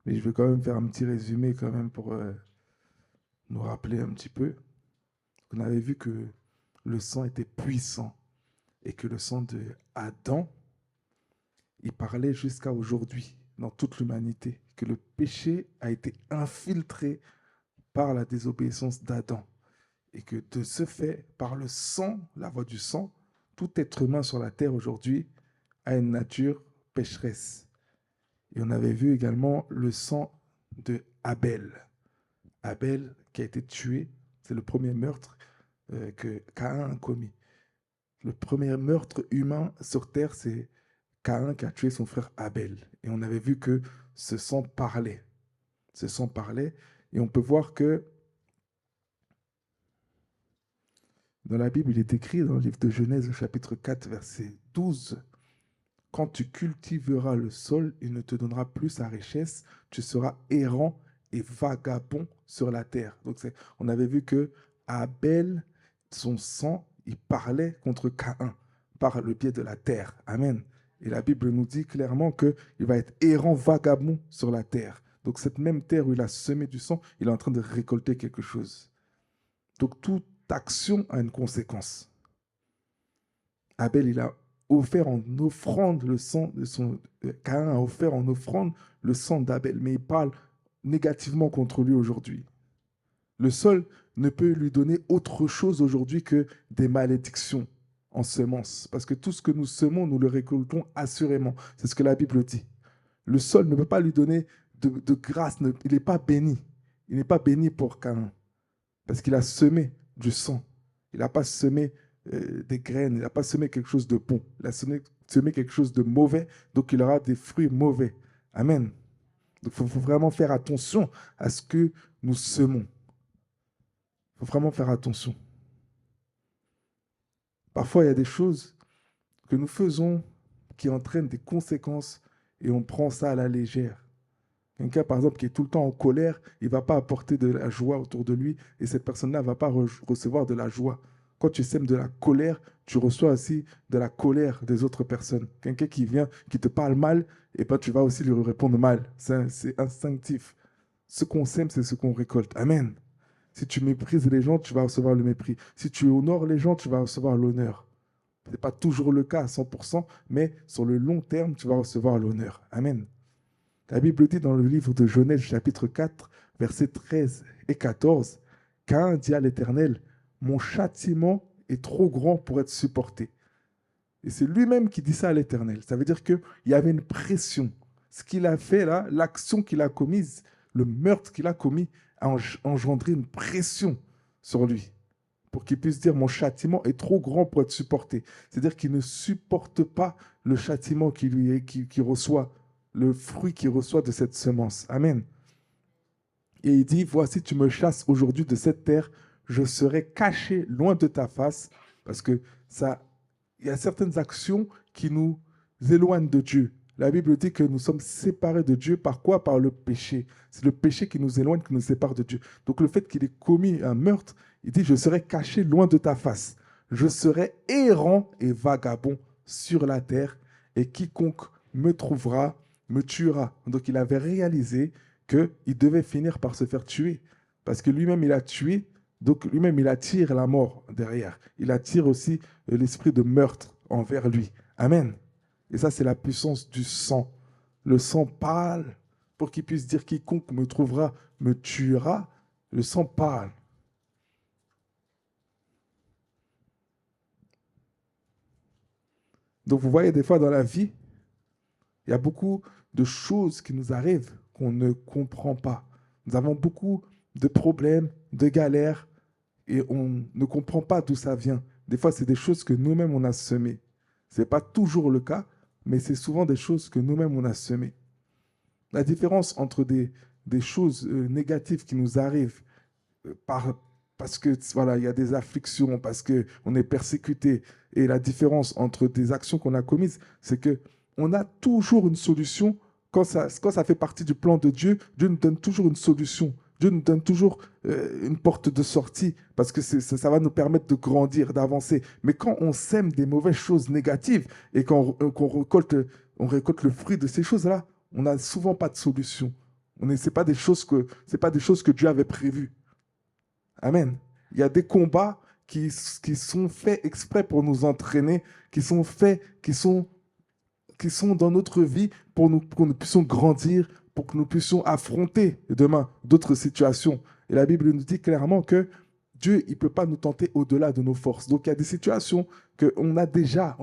Mais je vais quand même faire un petit résumé quand même pour nous rappeler un petit peu. On avait vu que le sang était puissant et que le sang de Adam, il parlait jusqu'à aujourd'hui dans toute l'humanité, que le péché a été infiltré par la désobéissance d'Adam et que de ce fait, par le sang, la voie du sang, tout être humain sur la terre aujourd'hui a une nature pécheresse. Et on avait vu également le sang de Abel. Abel qui a été tué, c'est le premier meurtre que Caïn a commis. Le premier meurtre humain sur terre, c'est Caïn qui a tué son frère Abel. Et on avait vu que ce sang parlait. Ce sang parlait. Et on peut voir que dans la Bible, il est écrit dans le livre de Genèse, chapitre 4, verset 12, quand tu cultiveras le sol, il ne te donnera plus sa richesse, tu seras errant et vagabond sur la terre. Donc on avait vu que Abel, son sang, il parlait contre Caïn par le biais de la terre. Amen. Et la Bible nous dit clairement qu'il va être errant, vagabond sur la terre. Donc cette même terre où il a semé du sang, il est en train de récolter quelque chose. Donc toute action a une conséquence. Abel, il a offert en offrande le sang de son... Caïn a offert en offrande le sang d'Abel, mais il parle négativement contre lui aujourd'hui. Le sol ne peut lui donner autre chose aujourd'hui que des malédictions en semences, parce que tout ce que nous semons, nous le récoltons assurément. C'est ce que la Bible dit. Le sol ne peut pas lui donner de grâce, il n'est pas béni. Il n'est pas béni pour Caïn, parce qu'il a semé du sang. Il n'a pas semé des graines, il n'a pas semé quelque chose de bon. Il a semé quelque chose de mauvais, donc il aura des fruits mauvais. Amen. Donc il faut vraiment faire attention à ce que nous semons. Il faut vraiment faire attention. Parfois, il y a des choses que nous faisons qui entraînent des conséquences et on prend ça à la légère. Quelqu'un, par exemple, qui est tout le temps en colère, il ne va pas apporter de la joie autour de lui et cette personne-là ne va pas recevoir de la joie. Quand tu sèmes de la colère, tu reçois aussi de la colère des autres personnes. Quelqu'un qui vient, qui te parle mal, et ben tu vas aussi lui répondre mal. C'est instinctif. Ce qu'on sème, c'est ce qu'on récolte. Amen. Si tu méprises les gens, tu vas recevoir le mépris. Si tu honores les gens, tu vas recevoir l'honneur. Ce n'est pas toujours le cas à 100%, mais sur le long terme, tu vas recevoir l'honneur. Amen. La Bible dit dans le livre de Genèse, chapitre 4, versets 13 et 14, Caïn dit à l'Éternel, mon châtiment est trop grand pour être supporté. Et c'est lui-même qui dit ça à l'Éternel. Ça veut dire qu'il y avait une pression. Ce qu'il a fait là, l'action qu'il a commise, le meurtre qu'il a commis, a engendré une pression sur lui pour qu'il puisse dire mon châtiment est trop grand pour être supporté. C'est-à-dire qu'il ne supporte pas le châtiment qu'il reçoit, le fruit qu'il reçoit de cette semence. Amen. Et il dit, voici, tu me chasses aujourd'hui de cette terre, je serai caché loin de ta face, parce que ça, il y a certaines actions qui nous éloignent de Dieu. La Bible dit que nous sommes séparés de Dieu par quoi? Par le péché. C'est le péché qui nous éloigne, qui nous sépare de Dieu. Donc le fait qu'il ait commis un meurtre, il dit, je serai caché loin de ta face. Je serai errant et vagabond sur la terre, et quiconque me trouvera me tuera. Donc il avait réalisé qu'il devait finir par se faire tuer. Parce que lui-même, il a tué, donc lui-même, il attire la mort derrière. Il attire aussi l'esprit de meurtre envers lui. Amen. Et ça, c'est la puissance du sang. Le sang parle pour qu'il puisse dire quiconque me trouvera me tuera. Le sang parle. Donc vous voyez, des fois dans la vie, il y a beaucoup de choses qui nous arrivent qu'on ne comprend pas. Nous avons beaucoup de problèmes, de galères, et on ne comprend pas d'où ça vient. Des fois, c'est des choses que nous-mêmes, on a semées. Ce n'est pas toujours le cas, mais c'est souvent des choses que nous-mêmes, on a semées. La différence entre des choses négatives qui nous arrivent parce que voilà, il y a des afflictions, parce qu'on est persécuté, et la différence entre des actions qu'on a commises, c'est qu'on a toujours une solution. Quand ça fait partie du plan de Dieu, Dieu nous donne toujours une solution. Dieu nous donne toujours une porte de sortie parce que ça va nous permettre de grandir, d'avancer. Mais quand on sème des mauvaises choses négatives et qu'on récolte le fruit de ces choses-là, on n'a souvent pas de solution. Ce n'est pas des choses que Dieu avait prévues. Amen. Il y a des combats qui sont faits exprès pour nous entraîner, qui sont dans notre vie pour que nous puissions grandir, pour que nous puissions affronter demain d'autres situations. Et la Bible nous dit clairement que Dieu, il ne peut pas nous tenter au-delà de nos forces. Donc il y a des situations qu'on a déjà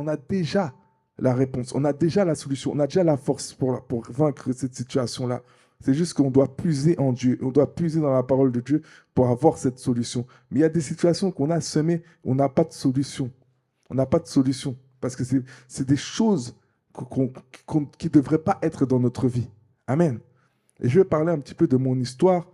la réponse, on a déjà la solution, on a déjà la force pour vaincre cette situation-là. C'est juste qu'on doit puiser en Dieu, on doit puiser dans la parole de Dieu pour avoir cette solution. Mais il y a des situations qu'on a semées, on n'a pas de solution. On n'a pas de solution parce que c'est des choses qui ne devraient pas être dans notre vie. Amen. Et je vais parler un petit peu de mon histoire.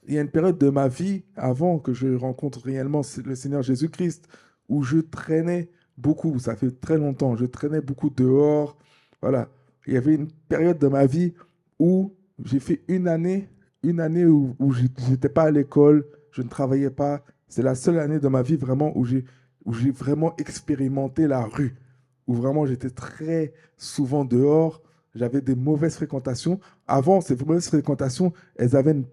Il y a une période de ma vie, avant que je rencontre réellement le Seigneur Jésus-Christ, où je traînais beaucoup, ça fait très longtemps, je traînais beaucoup dehors. Voilà. Il y avait une période de ma vie où j'ai fait une année où je n'étais pas à l'école, je ne travaillais pas. C'est la seule année de ma vie vraiment où j'ai vraiment expérimenté la rue, où vraiment j'étais très souvent dehors, j'avais des mauvaises fréquentations. Avant, ces mauvaises fréquentations, elles avaient une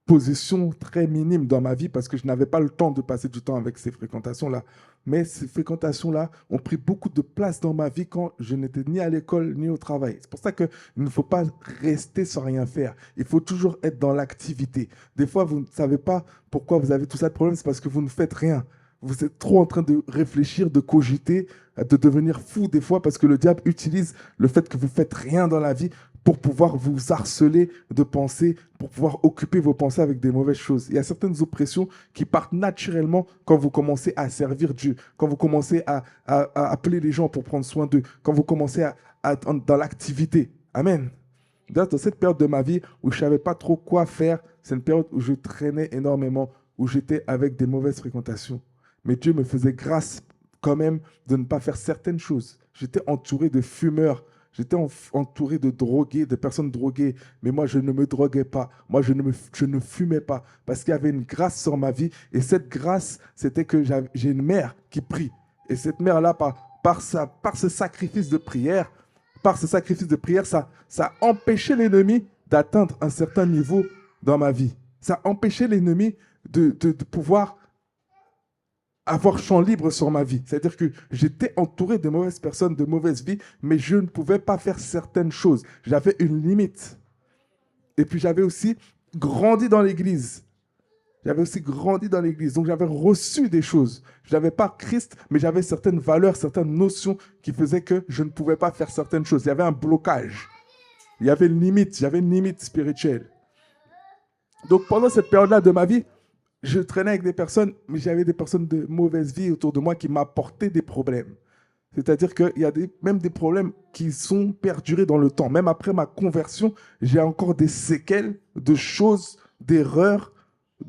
position très minime dans ma vie parce que je n'avais pas le temps de passer du temps avec ces fréquentations-là. Mais ces fréquentations-là ont pris beaucoup de place dans ma vie quand je n'étais ni à l'école ni au travail. C'est pour ça qu'il ne faut pas rester sans rien faire. Il faut toujours être dans l'activité. Des fois, vous ne savez pas pourquoi vous avez tout ça de problème, c'est parce que vous ne faites rien. Vous êtes trop en train de réfléchir, de cogiter, de devenir fou des fois parce que le diable utilise le fait que vous ne faites rien dans la vie pour pouvoir vous harceler de pensées, pour pouvoir occuper vos pensées avec des mauvaises choses. Il y a certaines oppressions qui partent naturellement quand vous commencez à servir Dieu, quand vous commencez à appeler les gens pour prendre soin d'eux, quand vous commencez dans l'activité. Amen. Dans cette période de ma vie où je ne savais pas trop quoi faire, c'est une période où je traînais énormément, où j'étais avec des mauvaises fréquentations. Mais Dieu me faisait grâce quand même de ne pas faire certaines choses. J'étais entouré de fumeurs, j'étais entouré de drogués, de personnes droguées, mais moi, je ne me droguais pas. Moi, je ne fumais pas parce qu'il y avait une grâce sur ma vie. Et cette grâce, c'était que j'ai une mère qui prie. Et cette mère-là, par ce sacrifice de prière, ça a empêché l'ennemi d'atteindre un certain niveau dans ma vie. Ça a empêché l'ennemi de pouvoir avoir champ libre sur ma vie. C'est-à-dire que j'étais entouré de mauvaises personnes, de mauvaises vies, mais je ne pouvais pas faire certaines choses. J'avais une limite. Et puis j'avais aussi grandi dans l'église. Donc j'avais reçu des choses. Je n'avais pas Christ, mais j'avais certaines valeurs, certaines notions qui faisaient que je ne pouvais pas faire certaines choses. Il y avait un blocage. J'avais une limite spirituelle. Donc pendant cette période-là de ma vie, je traînais avec des personnes, mais j'avais des personnes de mauvaise vie autour de moi qui m'apportaient des problèmes. C'est-à-dire qu'il y a même des problèmes qui sont perdurés dans le temps. Même après ma conversion, j'ai encore des séquelles de choses, d'erreurs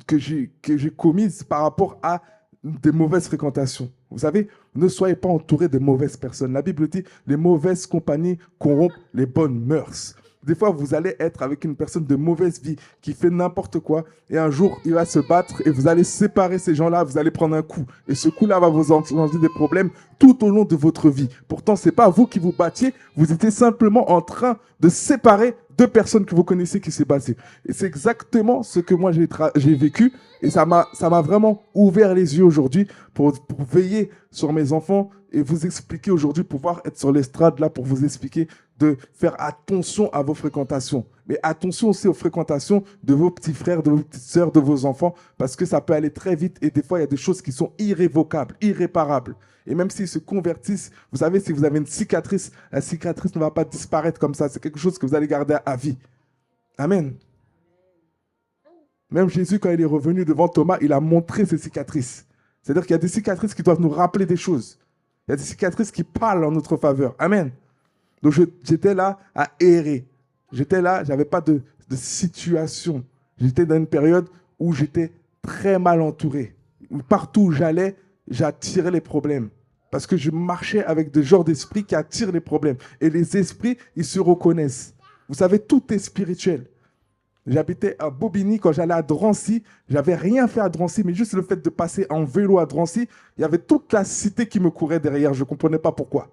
que j'ai commises par rapport à des mauvaises fréquentations. Vous savez, ne soyez pas entourés de mauvaises personnes. La Bible dit, les mauvaises compagnies corrompent les bonnes mœurs. Des fois, vous allez être avec une personne de mauvaise vie qui fait n'importe quoi et un jour, il va se battre et vous allez séparer ces gens-là, vous allez prendre un coup. Et ce coup-là va vous entraîner des problèmes tout au long de votre vie. Pourtant, ce n'est pas vous qui vous battiez, vous étiez simplement en train de séparer deux personnes que vous connaissez qui s'est battues. Et c'est exactement ce que moi j'ai vécu et ça m'a vraiment ouvert les yeux aujourd'hui pour veiller sur mes enfants et vous expliquer aujourd'hui, pouvoir être sur l'estrade là pour vous expliquer de faire attention à vos fréquentations. Mais attention aussi aux fréquentations de vos petits frères, de vos petites sœurs, de vos enfants, parce que ça peut aller très vite et des fois, il y a des choses qui sont irrévocables, irréparables. Et même s'ils se convertissent, vous savez, si vous avez une cicatrice, la cicatrice ne va pas disparaître comme ça. C'est quelque chose que vous allez garder à vie. Amen. Même Jésus, quand il est revenu devant Thomas, il a montré ses cicatrices. C'est-à-dire qu'il y a des cicatrices qui doivent nous rappeler des choses. Il y a des cicatrices qui parlent en notre faveur. Amen. Donc j'étais là à errer. J'étais là, je n'avais pas de situation. J'étais dans une période où j'étais très mal entouré. Partout où j'allais, j'attirais les problèmes. Parce que je marchais avec des genres d'esprits qui attirent les problèmes. Et les esprits, ils se reconnaissent. Vous savez, tout est spirituel. J'habitais à Bobigny, quand j'allais à Drancy, j'avais rien fait à Drancy, mais juste le fait de passer en vélo à Drancy, il y avait toute la cité qui me courait derrière. Je ne comprenais pas pourquoi.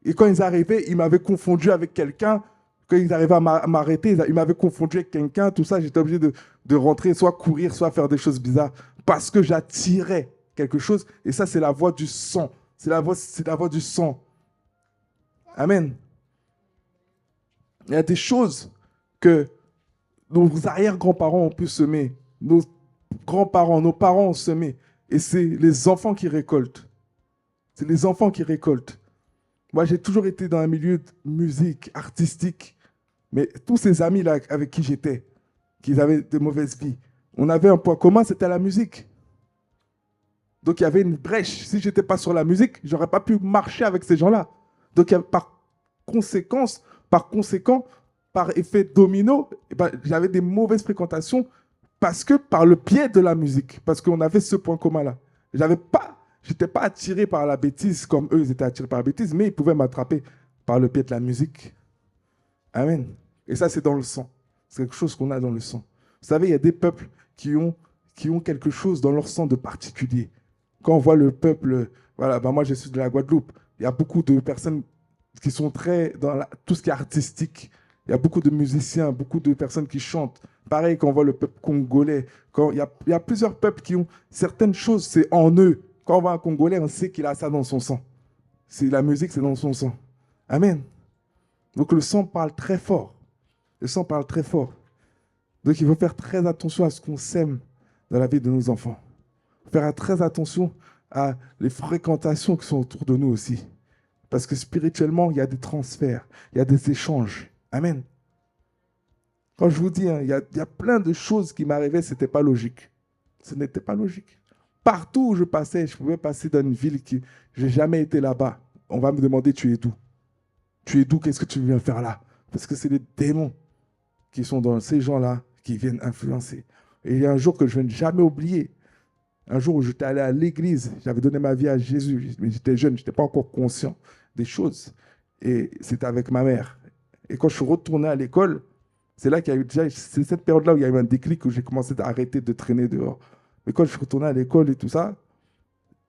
Et quand ils arrivaient, ils m'avaient confondu avec quelqu'un Quand ils arrivaient à m'arrêter, ils m'avaient confondu avec quelqu'un, tout ça, j'étais obligé de rentrer, soit courir, soit faire des choses bizarres, parce que j'attirais quelque chose. Et ça, c'est la voix du sang. C'est la voix du sang. Amen. Il y a des choses que nos arrière-grands-parents ont pu semer, nos grands-parents, nos parents ont semé, et c'est les enfants qui récoltent. C'est les enfants qui récoltent. Moi, j'ai toujours été dans un milieu de musique, artistique, mais tous ces amis-là avec qui j'étais, qui avaient de mauvaises vies, on avait un point commun, c'était la musique. Donc, il y avait une brèche. Si je n'étais pas sur la musique, je n'aurais pas pu marcher avec ces gens-là. Donc, par conséquent, par effet domino, j'avais des mauvaises fréquentations parce que par le biais de la musique, parce qu'on avait ce point commun-là. Je n'étais pas attiré par la bêtise comme eux, ils étaient attirés par la bêtise, mais ils pouvaient m'attraper par le biais de la musique. Amen. Et ça, c'est dans le sang. C'est quelque chose qu'on a dans le sang. Vous savez, il y a des peuples qui ont quelque chose dans leur sang de particulier. Quand on voit le peuple, voilà, moi je suis de la Guadeloupe, il y a beaucoup de personnes qui sont très dans tout ce qui est artistique. Il y a beaucoup de musiciens, beaucoup de personnes qui chantent. Pareil quand on voit le peuple congolais. Il y a plusieurs peuples qui ont certaines choses, c'est en eux. Quand on voit un Congolais, on sait qu'il a ça dans son sang. La musique, c'est dans son sang. Amen. Donc le sang parle très fort. Le sang parle très fort. Donc il faut faire très attention à ce qu'on sème dans la vie de nos enfants. Faire très attention à les fréquentations qui sont autour de nous aussi. Parce que spirituellement, il y a des transferts, il y a des échanges. Amen. Quand je vous dis, il y a plein de choses qui m'arrivaient, ce n'était pas logique. Ce n'était pas logique. Partout où je passais, je pouvais passer dans une ville qui... Je n'ai jamais été là-bas. On va me demander, tu es d'où? Tu es d'où? Qu'est-ce que tu viens faire là? Parce que c'est les démons qui sont dans ces gens-là qui viennent influencer. Et il y a un jour que je ne vais jamais oublier. Un jour où j'étais allé à l'église, j'avais donné ma vie à Jésus, mais j'étais jeune, je n'étais pas encore conscient des choses. Et c'était avec ma mère. Et quand je suis retourné à l'école, c'est là qu'il y a eu déjà, c'est cette période-là où il y a eu un déclic où j'ai commencé à arrêter de traîner dehors. Mais quand je suis retourné à l'école et tout ça,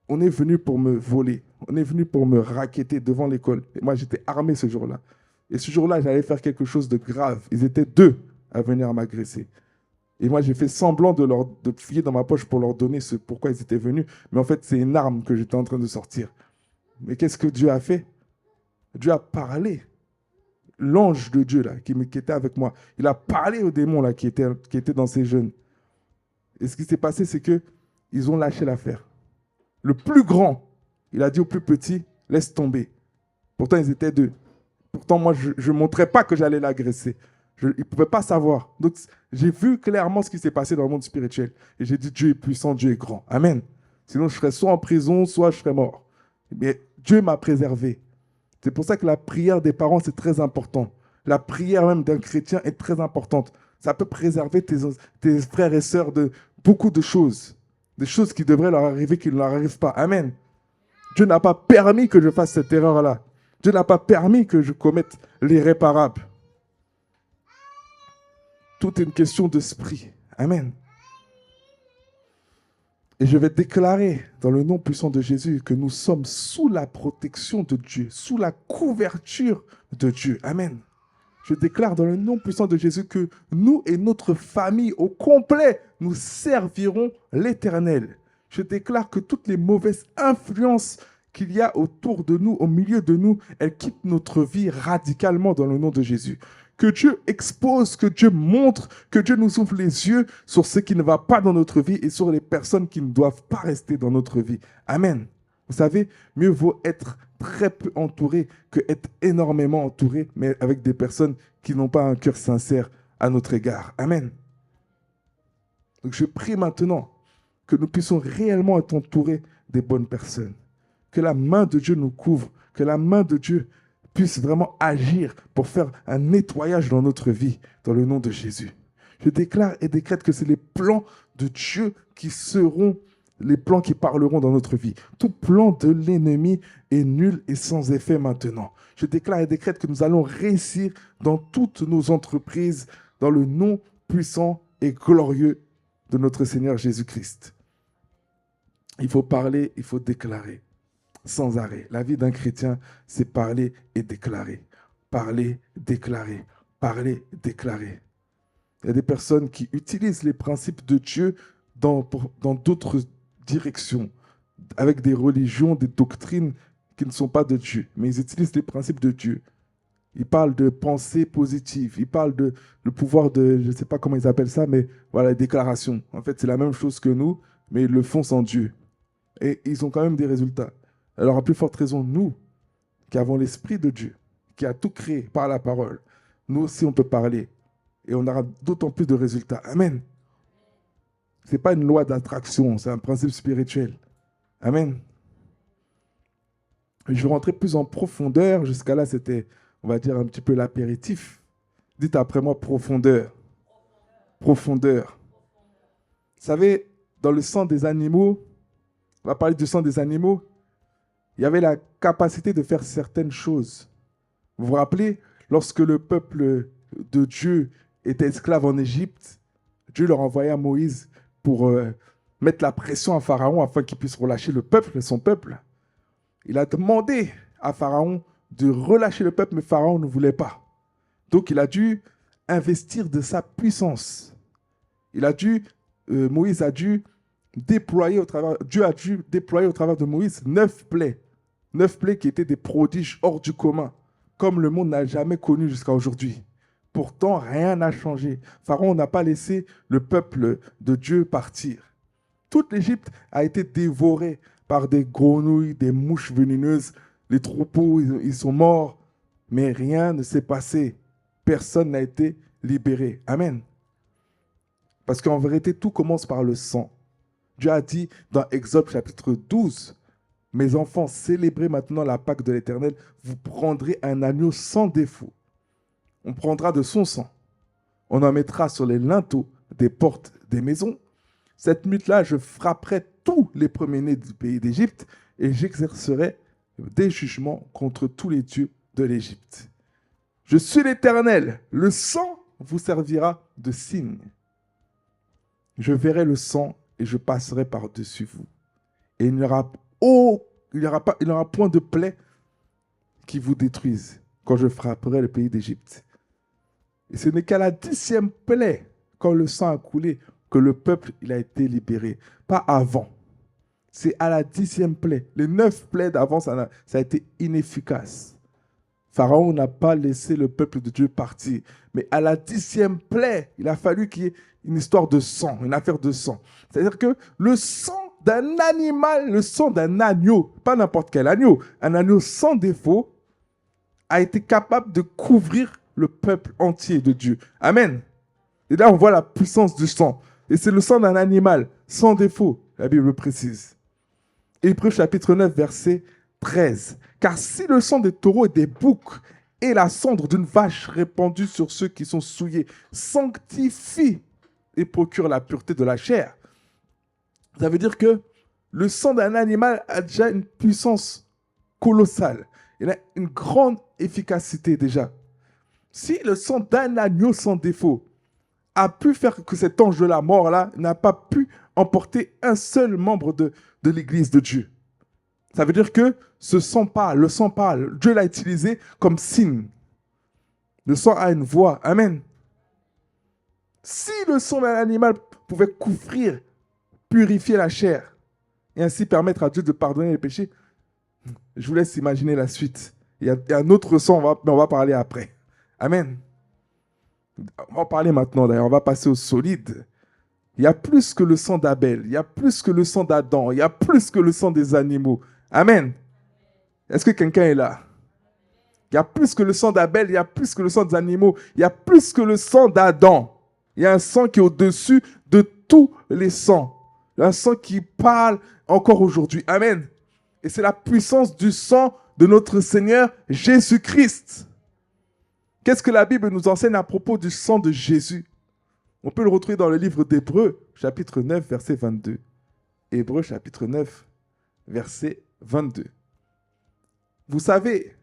on est venu pour me voler. On est venu pour me racketter devant l'école. Et moi, j'étais armé ce jour-là. Et ce jour-là, j'allais faire quelque chose de grave. Ils étaient 2 à venir m'agresser. Et moi, j'ai fait semblant de fouiller dans ma poche pour leur donner pourquoi ils étaient venus. Mais en fait, c'est une arme que j'étais en train de sortir. Mais qu'est-ce que Dieu a fait? Dieu a parlé. L'ange de Dieu, là, qui était avec moi, il a parlé aux démons là, qui étaient dans ces jeunes. Et ce qui s'est passé, c'est qu'ils ont lâché l'affaire. Le plus grand, il a dit au plus petit, laisse tomber. Pourtant, ils étaient 2. Pourtant, moi, je ne montrais pas que j'allais l'agresser. Ils ne pouvaient pas savoir. Donc, j'ai vu clairement ce qui s'est passé dans le monde spirituel. Et j'ai dit, Dieu est puissant, Dieu est grand. Amen. Sinon, je serais soit en prison, soit je serais mort. Mais Dieu m'a préservé. C'est pour ça que la prière des parents, c'est très important. La prière même d'un chrétien est très importante. Ça peut préserver tes frères et sœurs de beaucoup de choses. Des choses qui devraient leur arriver, qui ne leur arrivent pas. Amen. Dieu n'a pas permis que je fasse cette erreur-là. Dieu n'a pas permis que je commette l'irréparable. Tout est une question d'esprit. Amen. Et je vais déclarer dans le nom puissant de Jésus que nous sommes sous la protection de Dieu, sous la couverture de Dieu. Amen. Je déclare dans le nom puissant de Jésus que nous et notre famille au complet, nous servirons l'Éternel. Je déclare que toutes les mauvaises influences qu'il y a autour de nous, au milieu de nous, elles quittent notre vie radicalement dans le nom de Jésus. Que Dieu expose, que Dieu montre, que Dieu nous ouvre les yeux sur ce qui ne va pas dans notre vie et sur les personnes qui ne doivent pas rester dans notre vie. Amen. Vous savez, mieux vaut être très peu entouré que être énormément entouré, mais avec des personnes qui n'ont pas un cœur sincère à notre égard. Amen. Donc je prie maintenant que nous puissions réellement être entourés des bonnes personnes. Que la main de Dieu nous couvre, que la main de Dieu puisse vraiment agir pour faire un nettoyage dans notre vie, dans le nom de Jésus. Je déclare et décrète que c'est les plans de Dieu qui seront les plans qui parleront dans notre vie. Tout plan de l'ennemi est nul et sans effet maintenant. Je déclare et décrète que nous allons réussir dans toutes nos entreprises, dans le nom puissant et glorieux de notre Seigneur Jésus-Christ. Il faut parler, il faut déclarer. Sans arrêt. La vie d'un chrétien, c'est parler et déclarer. Parler, déclarer. parler, déclarer. Il y a des personnes qui utilisent les principes de Dieu dans d'autres directions, avec des religions, des doctrines qui ne sont pas de Dieu, mais ils utilisent les principes de Dieu. Ils parlent de pensée positive, ils parlent de le pouvoir de, je ne sais pas comment ils appellent ça, mais voilà, déclaration. En fait, c'est la même chose que nous, mais ils le font sans Dieu. Et ils ont quand même des résultats. Alors, à plus forte raison, nous, qui avons l'Esprit de Dieu, qui a tout créé par la parole, nous aussi, on peut parler. Et on aura d'autant plus de résultats. Amen. Ce n'est pas une loi d'attraction, c'est un principe spirituel. Amen. Je vais rentrer plus en profondeur. Jusqu'à là, c'était, on va dire, un petit peu l'apéritif. Dites après moi, profondeur. Profondeur. Vous savez, dans le sang des animaux, on va parler du sang des animaux, il y avait la capacité de faire certaines choses. Vous vous rappelez, lorsque le peuple de Dieu était esclave en Égypte, Dieu leur envoya Moïse pour mettre la pression à Pharaon afin qu'il puisse relâcher le peuple, son peuple. Il a demandé à Pharaon de relâcher le peuple, mais Pharaon ne voulait pas. Donc il a dû investir de sa puissance. Moïse a dû déployer Dieu a dû déployer au travers de Moïse 9 plaies. 9 plaies qui étaient des prodiges hors du commun, comme le monde n'a jamais connu jusqu'à aujourd'hui. Pourtant, rien n'a changé. Pharaon n'a pas laissé le peuple de Dieu partir. Toute l'Égypte a été dévorée par des grenouilles, des mouches venimeuses. Les troupeaux, ils sont morts. Mais rien ne s'est passé. Personne n'a été libéré. Amen. Parce qu'en vérité, tout commence par le sang. Dieu a dit dans Exode chapitre 12, « Mes enfants, célébrez maintenant la Pâque de l'Éternel. Vous prendrez un agneau sans défaut. On prendra de son sang. On en mettra sur les linteaux des portes des maisons. Cette nuit-là, je frapperai tous les premiers-nés du pays d'Égypte et j'exercerai des jugements contre tous les dieux de l'Égypte. Je suis l'Éternel. Le sang vous servira de signe. Je verrai le sang et je passerai par-dessus vous. Et il n'y aura point de plaie qui vous détruise quand je frapperai le pays d'Égypte. Et ce n'est qu'à la 10e plaie, quand le sang a coulé, que le peuple il a été libéré. Pas avant. C'est à la 10e plaie. Les 9 plaies d'avant, ça a été inefficace. Pharaon n'a pas laissé le peuple de Dieu partir. Mais à la 10e plaie, il a fallu qu'il y ait une histoire de sang, une affaire de sang. C'est-à-dire que le sang d'un animal, le sang d'un agneau, pas n'importe quel agneau, un agneau sans défaut, a été capable de couvrir le peuple entier de Dieu. Amen. Et là, on voit la puissance du sang. Et c'est le sang d'un animal, sans défaut, la Bible précise. Hébreux chapitre 9, verset 13. Car si le sang des taureaux et des boucs et la cendre d'une vache répandue sur ceux qui sont souillés sanctifie et procure la pureté de la chair, ça veut dire que le sang d'un animal a déjà une puissance colossale. Il a une grande efficacité déjà. Si le sang d'un agneau sans défaut a pu faire que cet ange de la mort-là n'a pas pu emporter un seul membre de l'Église de Dieu, ça veut dire que ce sang parle, le sang parle. Dieu l'a utilisé comme signe. Le sang a une voix. Amen. Si le sang d'un animal pouvait couvrir, purifier la chair et ainsi permettre à Dieu de pardonner les péchés, je vous laisse imaginer la suite. Il y a un autre sang, mais on va parler après. Amen. On va en parler maintenant d'ailleurs, on va passer au solide. Il y a plus que le sang d'Abel, il y a plus que le sang d'Adam, il y a plus que le sang des animaux. Amen. Est-ce que quelqu'un est là? Il y a plus que le sang d'Abel, il y a plus que le sang des animaux, il y a plus que le sang d'Adam. Il y a un sang qui est au-dessus de tous les sangs. Un sang qui parle encore aujourd'hui. Amen. Et c'est la puissance du sang de notre Seigneur Jésus-Christ. Qu'est-ce que la Bible nous enseigne à propos du sang de Jésus? On peut le retrouver dans le livre d'Hébreux, chapitre 9, verset 22. Hébreux, chapitre 9, verset 22. Vous savez,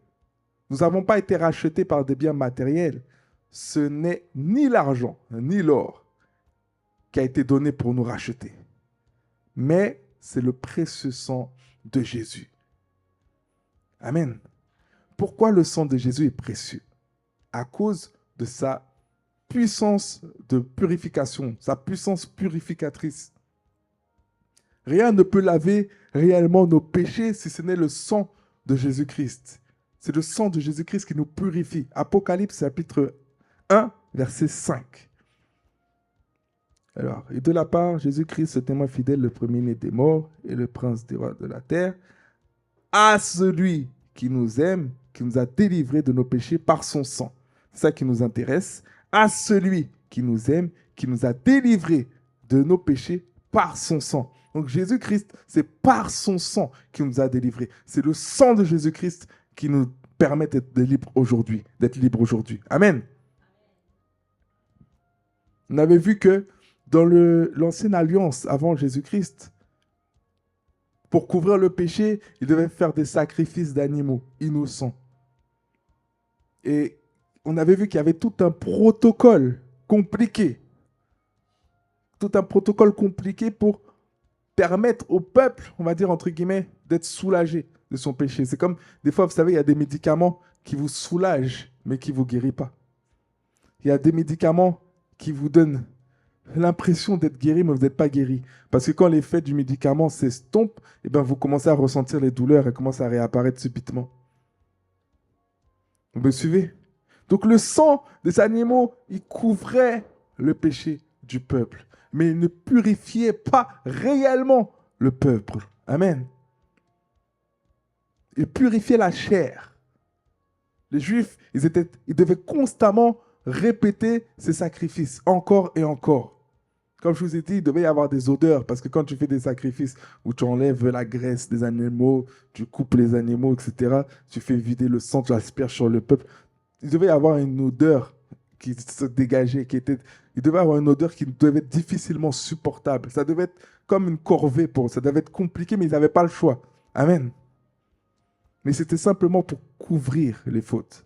nous n'avons pas été rachetés par des biens matériels. Ce n'est ni l'argent, ni l'or qui a été donné pour nous racheter. Mais c'est le précieux sang de Jésus. Amen. Pourquoi le sang de Jésus est précieux? À cause de sa puissance de purification, sa puissance purificatrice. Rien ne peut laver réellement nos péchés si ce n'est le sang de Jésus-Christ. C'est le sang de Jésus-Christ qui nous purifie. Apocalypse chapitre 1, verset 5. Alors, et de la part, Jésus-Christ, ce témoin fidèle, le premier-né des morts et le prince des rois de la terre, à celui qui nous aime, qui nous a délivrés de nos péchés par son sang. C'est ça qui nous intéresse. À celui qui nous aime, qui nous a délivrés de nos péchés par son sang. Donc Jésus-Christ, c'est par son sang qu'il nous a délivrés. C'est le sang de Jésus-Christ qui nous permet d'être libres aujourd'hui. Amen. On avait vu que dans l'ancienne alliance avant Jésus-Christ, pour couvrir le péché, il devait faire des sacrifices d'animaux innocents. Et on avait vu qu'il y avait tout un protocole compliqué. Tout un protocole compliqué pour permettre au peuple, on va dire entre guillemets, d'être soulagé de son péché. C'est comme, des fois, vous savez, il y a des médicaments qui vous soulagent, mais qui ne vous guérissent pas. Il y a des médicaments qui vous donnent l'impression d'être guéri, mais vous n'êtes pas guéri. Parce que quand l'effet du médicament s'estompe, eh ben, vous commencez à ressentir les douleurs et commencent à réapparaître subitement. Vous me suivez? Donc le sang des animaux, il couvrait le péché du peuple, mais il ne purifiait pas réellement le peuple. Amen. Il purifiait la chair. Les Juifs, ils devaient constamment répéter ces sacrifices, encore et encore. Comme je vous ai dit, il devait y avoir des odeurs, parce que quand tu fais des sacrifices où tu enlèves la graisse des animaux, tu coupes les animaux, etc., tu fais vider le sang, tu asperges sur le peuple, il devait y avoir une odeur qui se dégageait, il devait y avoir une odeur qui devait être difficilement supportable. Ça devait être comme une corvée pour eux, ça devait être compliqué, mais ils n'avaient pas le choix. Amen. Mais c'était simplement pour couvrir les fautes.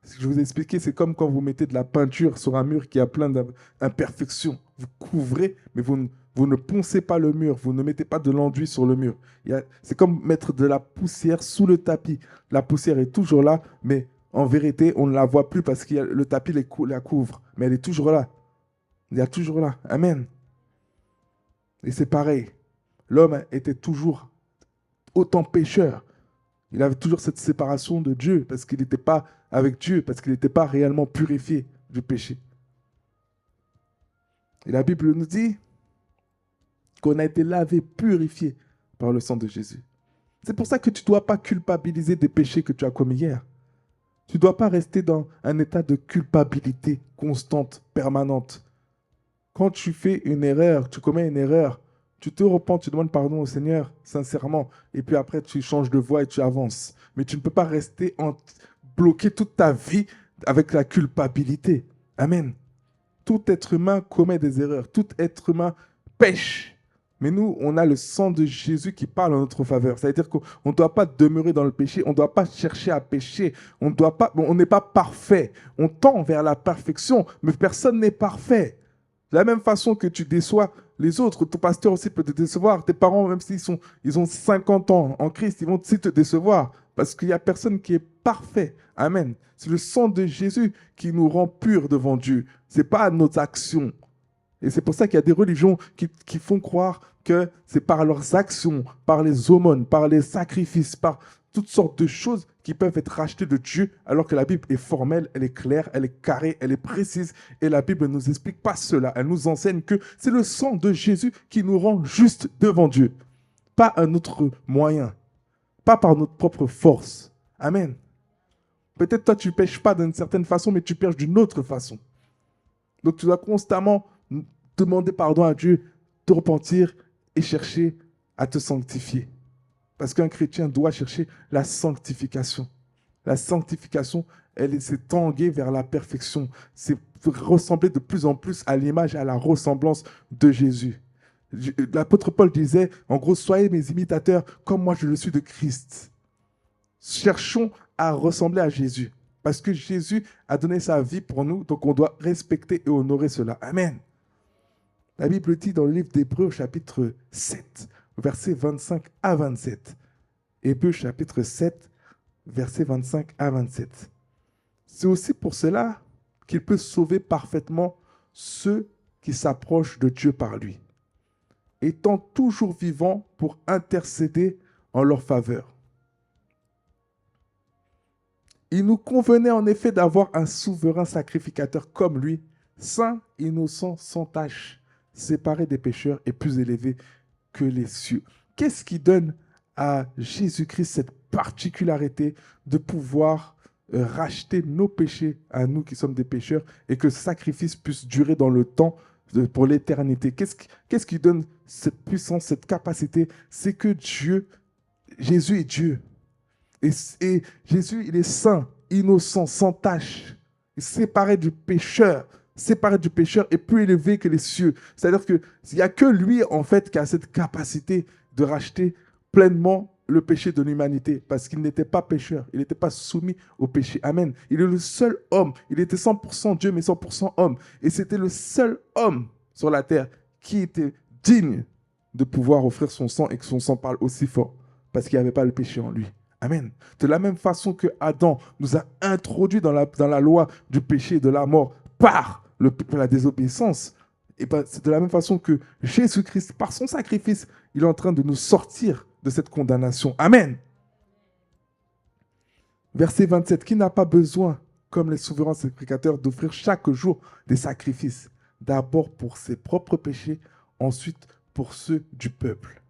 Ce que je vous ai expliqué, c'est comme quand vous mettez de la peinture sur un mur qui a plein d'imperfections. Vous couvrez, mais vous ne poncez pas le mur, vous ne mettez pas de l'enduit sur le mur. C'est comme mettre de la poussière sous le tapis. La poussière est toujours là, mais en vérité, on ne la voit plus parce que le tapis la couvre. Mais elle est toujours là. Elle est toujours là. Amen. Et c'est pareil. L'homme était toujours autant pécheur. Il avait toujours cette séparation de Dieu parce qu'il n'était pas avec Dieu, parce qu'il n'était pas réellement purifié du péché. Et la Bible nous dit qu'on a été lavé, purifié par le sang de Jésus. C'est pour ça que tu ne dois pas culpabiliser des péchés que tu as commis hier. Tu ne dois pas rester dans un état de culpabilité constante, permanente. Quand tu fais une erreur, tu commets une erreur, tu te repens, tu demandes pardon au Seigneur, sincèrement, et puis après tu changes de voie et tu avances. Mais tu ne peux pas rester bloqué toute ta vie avec la culpabilité. Amen. Tout être humain commet des erreurs, tout être humain pêche. Mais nous, on a le sang de Jésus qui parle en notre faveur. C'est-à-dire qu'on ne doit pas demeurer dans le péché, on ne doit pas chercher à pécher, on n'est pas parfait. On tend vers la perfection, mais personne n'est parfait. De la même façon que tu déçois les autres, ton pasteur aussi peut te décevoir. Tes parents, même ils ont 50 ans en Christ, ils vont aussi te décevoir. Parce qu'il n'y a personne qui est parfait. Amen. C'est le sang de Jésus qui nous rend purs devant Dieu. Ce n'est pas nos actions. Et c'est pour ça qu'il y a des religions qui font croire que c'est par leurs actions, par les aumônes, par les sacrifices, par toutes sortes de choses qui peuvent être rachetées de Dieu, alors que la Bible est formelle, elle est claire, elle est carrée, elle est précise. Et la Bible ne nous explique pas cela. Elle nous enseigne que c'est le sang de Jésus qui nous rend juste devant Dieu. Pas un autre moyen. Pas par notre propre force. Amen. Peut-être toi, tu ne pêches pas d'une certaine façon, mais tu pêches d'une autre façon. Donc tu dois constamment demander pardon à Dieu, te repentir et chercher à te sanctifier. Parce qu'un chrétien doit chercher la sanctification. La sanctification, elle s'est tanguée vers la perfection. C'est ressembler de plus en plus à l'image et à la ressemblance de Jésus. L'apôtre Paul disait, en gros, soyez mes imitateurs comme moi je le suis de Christ. Cherchons à ressembler à Jésus. Parce que Jésus a donné sa vie pour nous, donc on doit respecter et honorer cela. Amen. La Bible dit dans le livre d'Hébreux, chapitre 7, versets 25 à 27. Hébreux, chapitre 7, versets 25 à 27. C'est aussi pour cela qu'il peut sauver parfaitement ceux qui s'approchent de Dieu par lui, étant toujours vivant pour intercéder en leur faveur. Il nous convenait en effet d'avoir un souverain sacrificateur comme lui, saint, innocent, sans tache, séparé des pécheurs et plus élevé que les cieux. Qu'est-ce qui donne à Jésus-Christ cette particularité de pouvoir racheter nos péchés à nous qui sommes des pécheurs et que ce sacrifice puisse durer dans le temps pour l'éternité? Qu'est-ce qui donne cette puissance, cette capacité? C'est que Jésus est Dieu. Et Jésus, il est saint, innocent, sans tache, séparé du pécheur et plus élevé que les cieux. C'est-à-dire qu'il n'y a que lui, en fait, qui a cette capacité de racheter pleinement le péché de l'humanité, parce qu'il n'était pas pécheur, il n'était pas soumis au péché. Amen. Il est le seul homme, il était 100% Dieu, mais 100% homme. Et c'était le seul homme sur la terre qui était digne de pouvoir offrir son sang et que son sang parle aussi fort, parce qu'il n'y avait pas le péché en lui. Amen. De la même façon que Adam nous a introduits dans la loi du péché et de la mort par la désobéissance, et ben, c'est de la même façon que Jésus-Christ, par son sacrifice, il est en train de nous sortir de cette condamnation. Amen. Verset 27. Qui n'a pas besoin, comme les souverains sacrificateurs, d'offrir chaque jour des sacrifices, d'abord pour ses propres péchés, ensuite pour ceux du peuple.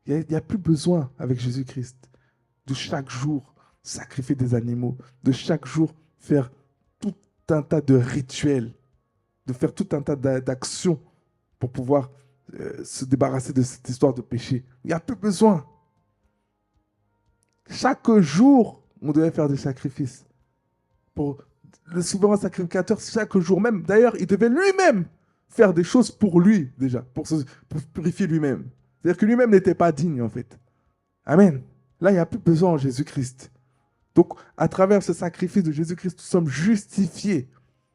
Il n'y a plus besoin avec Jésus-Christ de chaque jour sacrifier des animaux, de chaque jour faire tout un tas de rituels, de faire tout un tas d'actions pour pouvoir se débarrasser de cette histoire de péché. Il n'y a plus besoin. Chaque jour, on devait faire des sacrifices. Pour le souverain sacrificateur, chaque jour même. D'ailleurs, il devait lui-même faire des choses pour lui, déjà, pour purifier lui-même. C'est-à-dire que lui-même n'était pas digne, en fait. Amen. Là, il n'y a plus besoin en Jésus-Christ. Donc, à travers ce sacrifice de Jésus-Christ, nous sommes justifiés.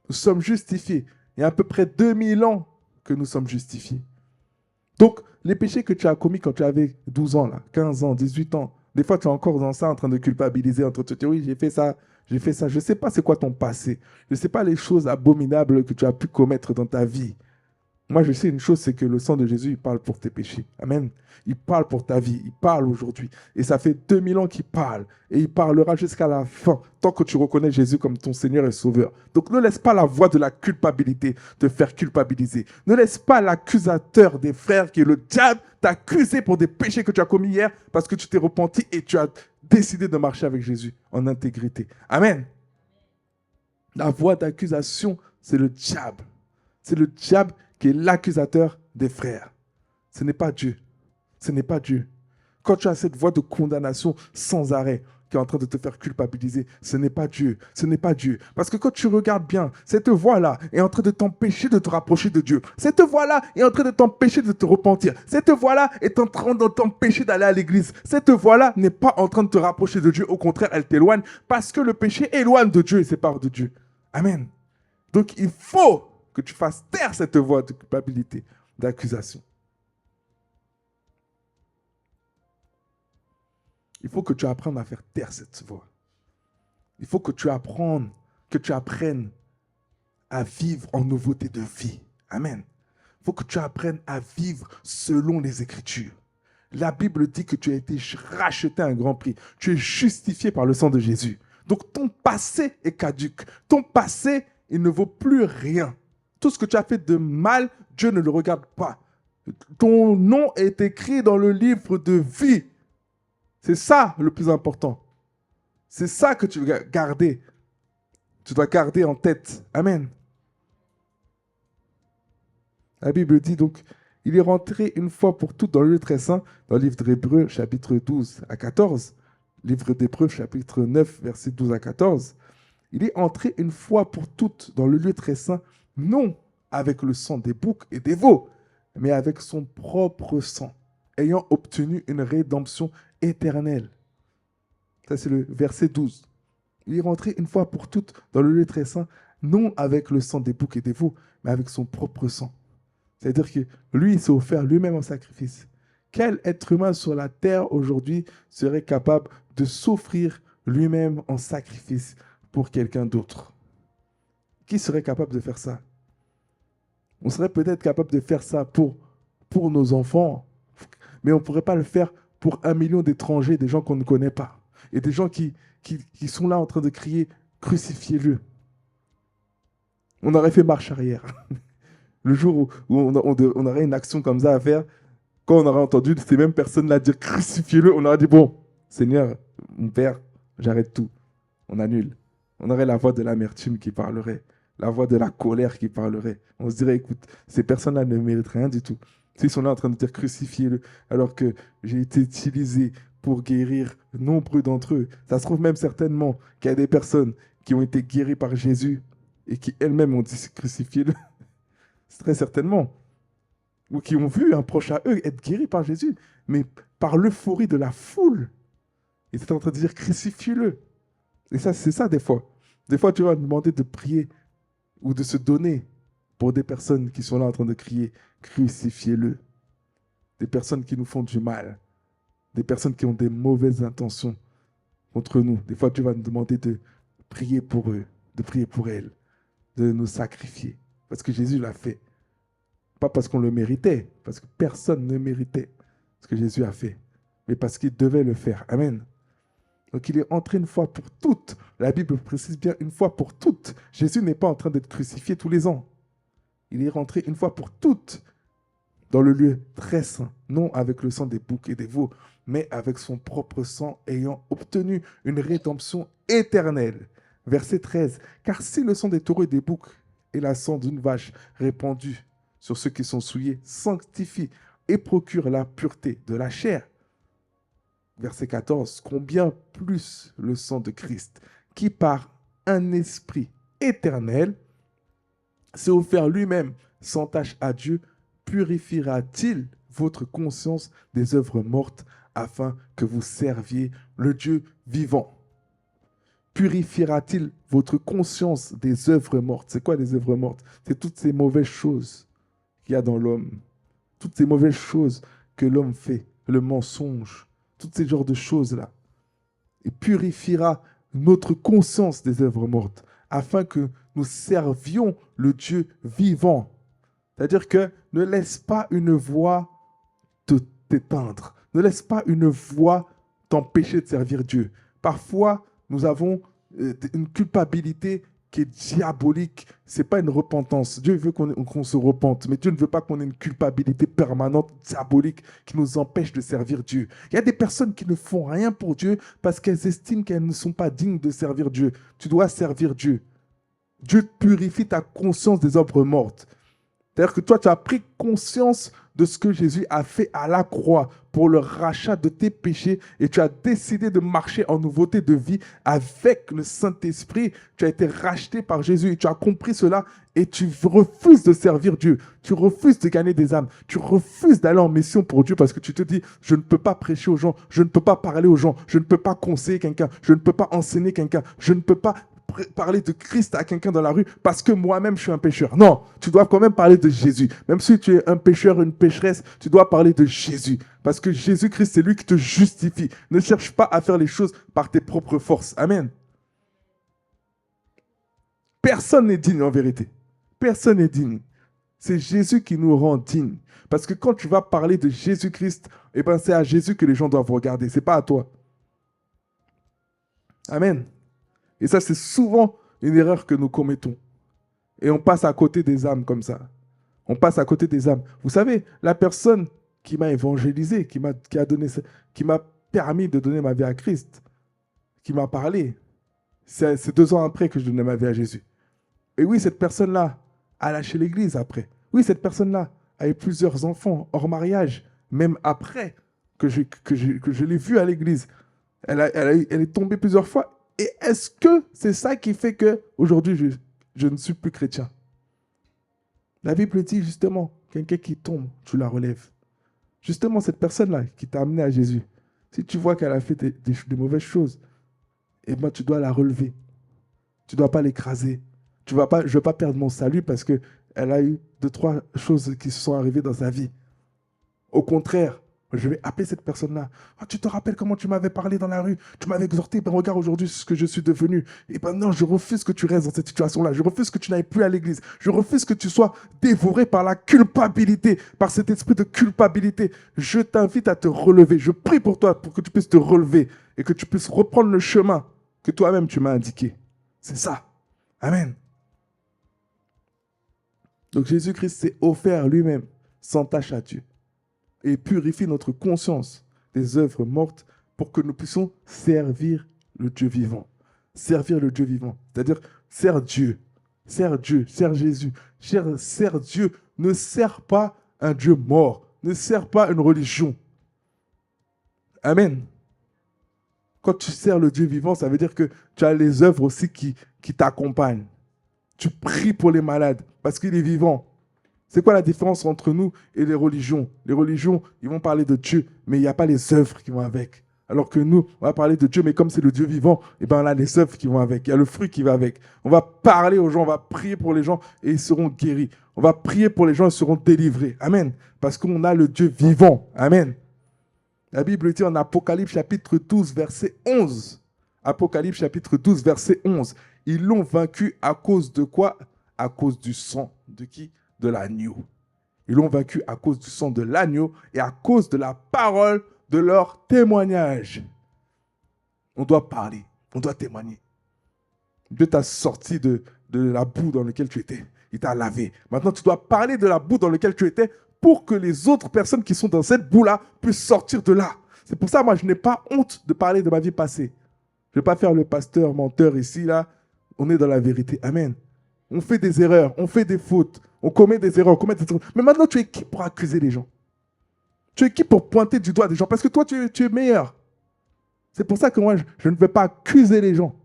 Nous sommes justifiés. Il y a à peu près 2000 ans que nous sommes justifiés. Donc, les péchés que tu as commis quand tu avais 12 ans, là, 15 ans, 18 ans, des fois, tu es encore dans ça, en train de culpabiliser, en train de te dire, oui, j'ai fait ça. Je ne sais pas c'est quoi ton passé. Je ne sais pas les choses abominables que tu as pu commettre dans ta vie. Moi, je sais une chose, c'est que le sang de Jésus, il parle pour tes péchés. Amen. Il parle pour ta vie. Il parle aujourd'hui. Et ça fait 2000 ans qu'il parle. Et il parlera jusqu'à la fin, tant que tu reconnais Jésus comme ton Seigneur et Sauveur. Donc, ne laisse pas la voix de la culpabilité te faire culpabiliser. Ne laisse pas l'accusateur des frères, qui est le diable, t'accuser pour des péchés que tu as commis hier parce que tu t'es repenti et tu as décidé de marcher avec Jésus en intégrité. Amen. La voix d'accusation, c'est le diable. C'est le diable qui est l'accusateur des frères. Ce n'est pas Dieu. Ce n'est pas Dieu. Quand tu as cette voix de condamnation sans arrêt qui est en train de te faire culpabiliser, ce n'est pas Dieu. Ce n'est pas Dieu. Parce que quand tu regardes bien, cette voix-là est en train de t'empêcher de te rapprocher de Dieu. Cette voix-là est en train de t'empêcher de te repentir. Cette voix-là est en train de t'empêcher d'aller à l'église. Cette voix-là n'est pas en train de te rapprocher de Dieu. Au contraire, elle t'éloigne parce que le péché éloigne de Dieu et sépare de Dieu. Amen. Donc, il faut que tu fasses taire cette voix de culpabilité, d'accusation. Il faut que tu apprennes à faire taire cette voix. Il faut que tu apprennes à vivre en nouveauté de vie. Amen. Il faut que tu apprennes à vivre selon les Écritures. La Bible dit que tu as été racheté à un grand prix. Tu es justifié par le sang de Jésus. Donc ton passé est caduc. Ton passé, il ne vaut plus rien. Tout ce que tu as fait de mal, Dieu ne le regarde pas. Ton nom est écrit dans le livre de vie. C'est ça le plus important. C'est ça que tu dois garder. Tu dois garder en tête. Amen. La Bible dit donc, il est rentré une fois pour toutes dans le lieu très saint, dans le livre d'Hébreux, chapitre 12 à 14. Livre d'Hébreux, chapitre 9, versets 12 à 14. Il est entré une fois pour toutes dans le lieu très saint, non avec le sang des boucs et des veaux, mais avec son propre sang, ayant obtenu une rédemption éternelle. Ça, c'est le verset 12. Il est rentré une fois pour toutes dans le lieu très saint, non avec le sang des boucs et des veaux, mais avec son propre sang. C'est-à-dire que lui, il s'est offert lui-même en sacrifice. Quel être humain sur la terre aujourd'hui serait capable de s'offrir lui-même en sacrifice pour quelqu'un d'autre? Qui serait capable de faire ça? On serait peut-être capable de faire ça pour nos enfants, mais on ne pourrait pas le faire pour 1 million d'étrangers, des gens qu'on ne connaît pas, et des gens qui sont là en train de crier crucifiez-le. On aurait fait marche arrière. Le jour où on aurait une action comme ça à faire, quand on aurait entendu ces mêmes personnes-là dire crucifiez-le, on aurait dit bon, Seigneur, mon Père, j'arrête tout. On annule. On aurait la voix de l'amertume qui parlerait, la voix de la colère qui parlerait. On se dirait, écoute, ces personnes-là ne méritent rien du tout. S'ils sont là en train de dire crucifiez-le, alors que j'ai été utilisé pour guérir nombreux d'entre eux. Ça se trouve même certainement qu'il y a des personnes qui ont été guéries par Jésus et qui elles-mêmes ont dit crucifiez-le. C'est très certainement. Ou qui ont vu un proche à eux être guéri par Jésus, mais par l'euphorie de la foule. Ils étaient en train de dire crucifiez-le. Et ça, c'est ça des fois. Des fois, tu vas demander de prier ou de se donner pour des personnes qui sont là en train de crier crucifiez-le. Des personnes qui nous font du mal. Des personnes qui ont des mauvaises intentions contre nous. Des fois, tu vas nous demander de prier pour eux, de prier pour elles, de nous sacrifier. Parce que Jésus l'a fait. Pas parce qu'on le méritait, parce que personne ne méritait ce que Jésus a fait, mais parce qu'il devait le faire. Amen. Donc il est entré une fois pour toutes. La Bible précise bien une fois pour toutes. Jésus n'est pas en train d'être crucifié tous les ans. Il est rentré une fois pour toutes dans le lieu très saint, non avec le sang des boucs et des veaux, mais avec son propre sang ayant obtenu une rédemption éternelle. Verset 13. Car si le sang des taureaux et des boucs et la sang d'une vache répandue sur ceux qui sont souillés sanctifie et procure la pureté de la chair. Verset 14. Combien plus le sang de Christ, qui par un esprit éternel s'est offert lui-même sans tache à Dieu, purifiera-t-il votre conscience des œuvres mortes afin que vous serviez le Dieu vivant? Purifiera-t-il votre conscience des œuvres mortes? C'est quoi les œuvres mortes? C'est toutes ces mauvaises choses qu'il y a dans l'homme, toutes ces mauvaises choses que l'homme fait, le mensonge, tous ces genres de choses-là. Il purifiera notre conscience des œuvres mortes afin que nous servions le Dieu vivant. C'est-à-dire que ne laisse pas une voix t'éteindre. Ne laisse pas une voix t'empêcher de servir Dieu. Parfois, nous avons une culpabilité qui est diabolique. Ce n'est pas une repentance. Dieu veut qu'on se repente, mais Dieu ne veut pas qu'on ait une culpabilité permanente, diabolique, qui nous empêche de servir Dieu. Il y a des personnes qui ne font rien pour Dieu parce qu'elles estiment qu'elles ne sont pas dignes de servir Dieu. Tu dois servir Dieu. Dieu purifie ta conscience des œuvres mortes. C'est-à-dire que toi, tu as pris conscience de ce que Jésus a fait à la croix pour le rachat de tes péchés et tu as décidé de marcher en nouveauté de vie avec le Saint-Esprit. Tu as été racheté par Jésus et tu as compris cela et tu refuses de servir Dieu. Tu refuses de gagner des âmes. Tu refuses d'aller en mission pour Dieu parce que tu te dis, je ne peux pas prêcher aux gens, je ne peux pas parler aux gens, je ne peux pas conseiller quelqu'un, je ne peux pas enseigner quelqu'un, je ne peux pas parler de Christ à quelqu'un dans la rue parce que moi-même je suis un pécheur. Non, tu dois quand même parler de Jésus. Même si tu es un pécheur, une pécheresse, tu dois parler de Jésus. Parce que Jésus-Christ, c'est lui qui te justifie. Ne cherche pas à faire les choses par tes propres forces. Amen. Personne n'est digne en vérité. Personne n'est digne. C'est Jésus qui nous rend dignes. Parce que quand tu vas parler de Jésus-Christ, eh ben c'est à Jésus que les gens doivent regarder. Ce n'est pas à toi. Amen. Et ça, c'est souvent une erreur que nous commettons. Et on passe à côté des âmes comme ça. On passe à côté des âmes. Vous savez, la personne qui m'a évangélisé, qui m'a permis de donner ma vie à Christ, qui m'a parlé, c'est 2 ans après que je donnais ma vie à Jésus. Et oui, cette personne-là a lâché l'église après. Oui, cette personne-là a eu plusieurs enfants hors mariage, même après que je l'ai vue à l'église. Elle est tombée plusieurs fois. Et est-ce que c'est ça qui fait qu'aujourd'hui, je ne suis plus chrétien? La Bible dit justement, quelqu'un qui tombe, tu la relèves. Justement, cette personne-là qui t'a amené à Jésus, si tu vois qu'elle a fait des mauvaises choses, eh ben, tu dois la relever. Tu ne dois pas l'écraser. Je ne veux pas perdre mon salut parce qu'elle a eu 2, 3 choses qui se sont arrivées dans sa vie. Au contraire, Je vais appeler cette personne-là. Ah, tu te rappelles comment tu m'avais parlé dans la rue? Tu m'avais exhorté. Ben, regarde aujourd'hui ce que je suis devenu. Et ben non, je refuse que tu restes dans cette situation-là. Je refuse que tu n'ailles plus à l'église. Je refuse que tu sois dévoré par la culpabilité, par cet esprit de culpabilité. Je t'invite à te relever. Je prie pour toi pour que tu puisses te relever et que tu puisses reprendre le chemin que toi-même tu m'as indiqué. C'est ça. Amen. Donc Jésus-Christ s'est offert lui-même sans tâche à Dieu et purifie notre conscience des œuvres mortes pour que nous puissions servir le Dieu vivant. Servir le Dieu vivant. C'est-à-dire, sers Dieu. Sers Dieu. Sers Jésus. Sers Dieu. Ne sers pas un Dieu mort. Ne sers pas une religion. Amen. Quand tu sers le Dieu vivant, ça veut dire que tu as les œuvres aussi qui t'accompagnent. Tu pries pour les malades parce qu'il est vivant. C'est quoi la différence entre nous et les religions? Les religions, ils vont parler de Dieu, mais il n'y a pas les œuvres qui vont avec. Alors que nous, on va parler de Dieu, mais comme c'est le Dieu vivant, eh ben on a les œuvres qui vont avec. Il y a le fruit qui va avec. On va parler aux gens, on va prier pour les gens et ils seront guéris. On va prier pour les gens et ils seront délivrés. Amen. Parce qu'on a le Dieu vivant. Amen. La Bible dit en Apocalypse chapitre 12, verset 11. Apocalypse chapitre 12, verset 11. Ils l'ont vaincu à cause de quoi? À cause du sang. De qui? De l'agneau. Ils l'ont vaincu à cause du sang de l'agneau et à cause de la parole de leur témoignage. On doit parler, on doit témoigner. Dieu t'a sorti de la boue dans laquelle tu étais. Il t'a lavé. Maintenant, tu dois parler de la boue dans laquelle tu étais pour que les autres personnes qui sont dans cette boue-là puissent sortir de là. C'est pour ça, moi, je n'ai pas honte de parler de ma vie passée. Je ne vais pas faire le pasteur menteur ici, là. On est dans la vérité. Amen. On fait des erreurs, on fait des fautes, on commet des erreurs, on commet des erreurs. Mais maintenant, tu es qui pour accuser les gens? Tu es qui pour pointer du doigt des gens? Parce que toi, tu es meilleur. C'est pour ça que moi, je ne vais pas accuser les gens.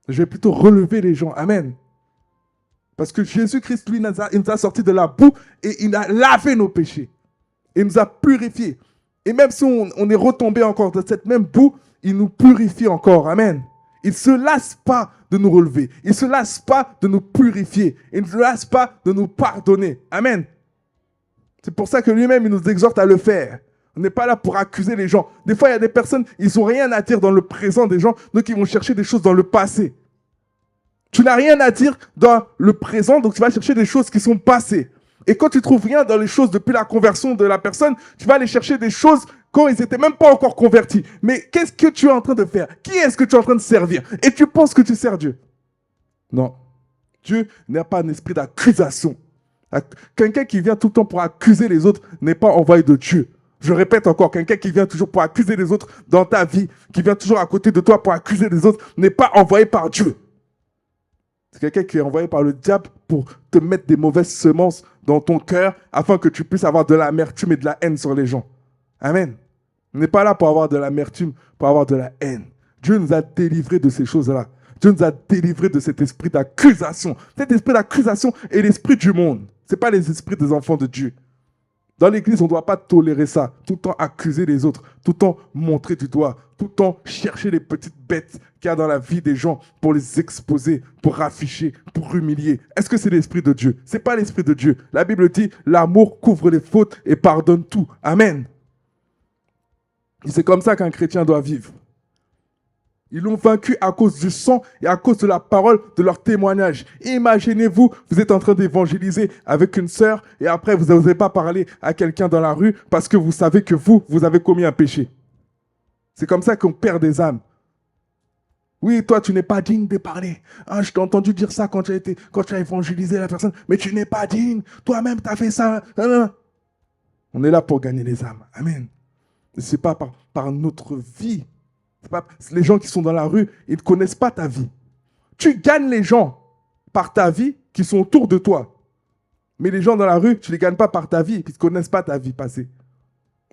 Je vais plutôt relever les gens. Amen. Parce que Jésus-Christ, lui, il nous a sortis de la boue et il a lavé nos péchés. Il nous a purifiés. Et même si on est retombé encore dans cette même boue, il nous purifie encore. Amen. Il ne se lasse pas de nous relever. Il ne se lasse pas de nous purifier. Il ne se lasse pas de nous pardonner. Amen. C'est pour ça que lui-même, il nous exhorte à le faire. On n'est pas là pour accuser les gens. Des fois, il y a des personnes, ils n'ont rien à dire dans le présent des gens, donc ils vont chercher des choses dans le passé. Tu n'as rien à dire dans le présent, donc tu vas chercher des choses qui sont passées. Et quand tu ne trouves rien dans les choses depuis la conversion de la personne, tu vas aller chercher des choses quand ils n'étaient même pas encore convertis. Mais qu'est-ce que tu es en train de faire? Qui est-ce que tu es en train de servir? Et tu penses que tu sers Dieu? Non. Dieu n'a pas un esprit d'accusation. Quelqu'un qui vient tout le temps pour accuser les autres n'est pas envoyé de Dieu. Je répète encore, quelqu'un qui vient toujours pour accuser les autres dans ta vie, qui vient toujours à côté de toi pour accuser les autres, n'est pas envoyé par Dieu. C'est quelqu'un qui est envoyé par le diable pour te mettre des mauvaises semences dans ton cœur afin que tu puisses avoir de l'amertume et de la haine sur les gens. Amen. On n'est pas là pour avoir de l'amertume, pour avoir de la haine. Dieu nous a délivrés de ces choses-là. Dieu nous a délivrés de cet esprit d'accusation. Cet esprit d'accusation est l'esprit du monde. Ce n'est pas les esprits des enfants de Dieu. Dans l'église, on ne doit pas tolérer ça. Tout le temps accuser les autres. Tout le temps montrer du doigt. Tout le temps chercher les petites bêtes qu'il y a dans la vie des gens pour les exposer, pour afficher, pour humilier. Est-ce que c'est l'esprit de Dieu? Ce n'est pas l'esprit de Dieu. La Bible dit, l'amour couvre les fautes et pardonne tout. Amen. Et c'est comme ça qu'un chrétien doit vivre. Ils l'ont vaincu à cause du sang et à cause de la parole de leur témoignage. Imaginez-vous, vous êtes en train d'évangéliser avec une sœur et après vous n'osez pas parler à quelqu'un dans la rue parce que vous savez que vous avez commis un péché. C'est comme ça qu'on perd des âmes. Oui, toi, tu n'es pas digne de parler. Ah, je t'ai entendu dire ça quand tu as évangélisé la personne, mais tu n'es pas digne. Toi-même, tu as fait ça. On est là pour gagner les âmes. Amen. Ce n'est pas par notre vie. Les gens qui sont dans la rue, ils ne connaissent pas ta vie. Tu gagnes les gens par ta vie qui sont autour de toi. Mais les gens dans la rue, tu ne les gagnes pas par ta vie, qui ne connaissent pas ta vie passée.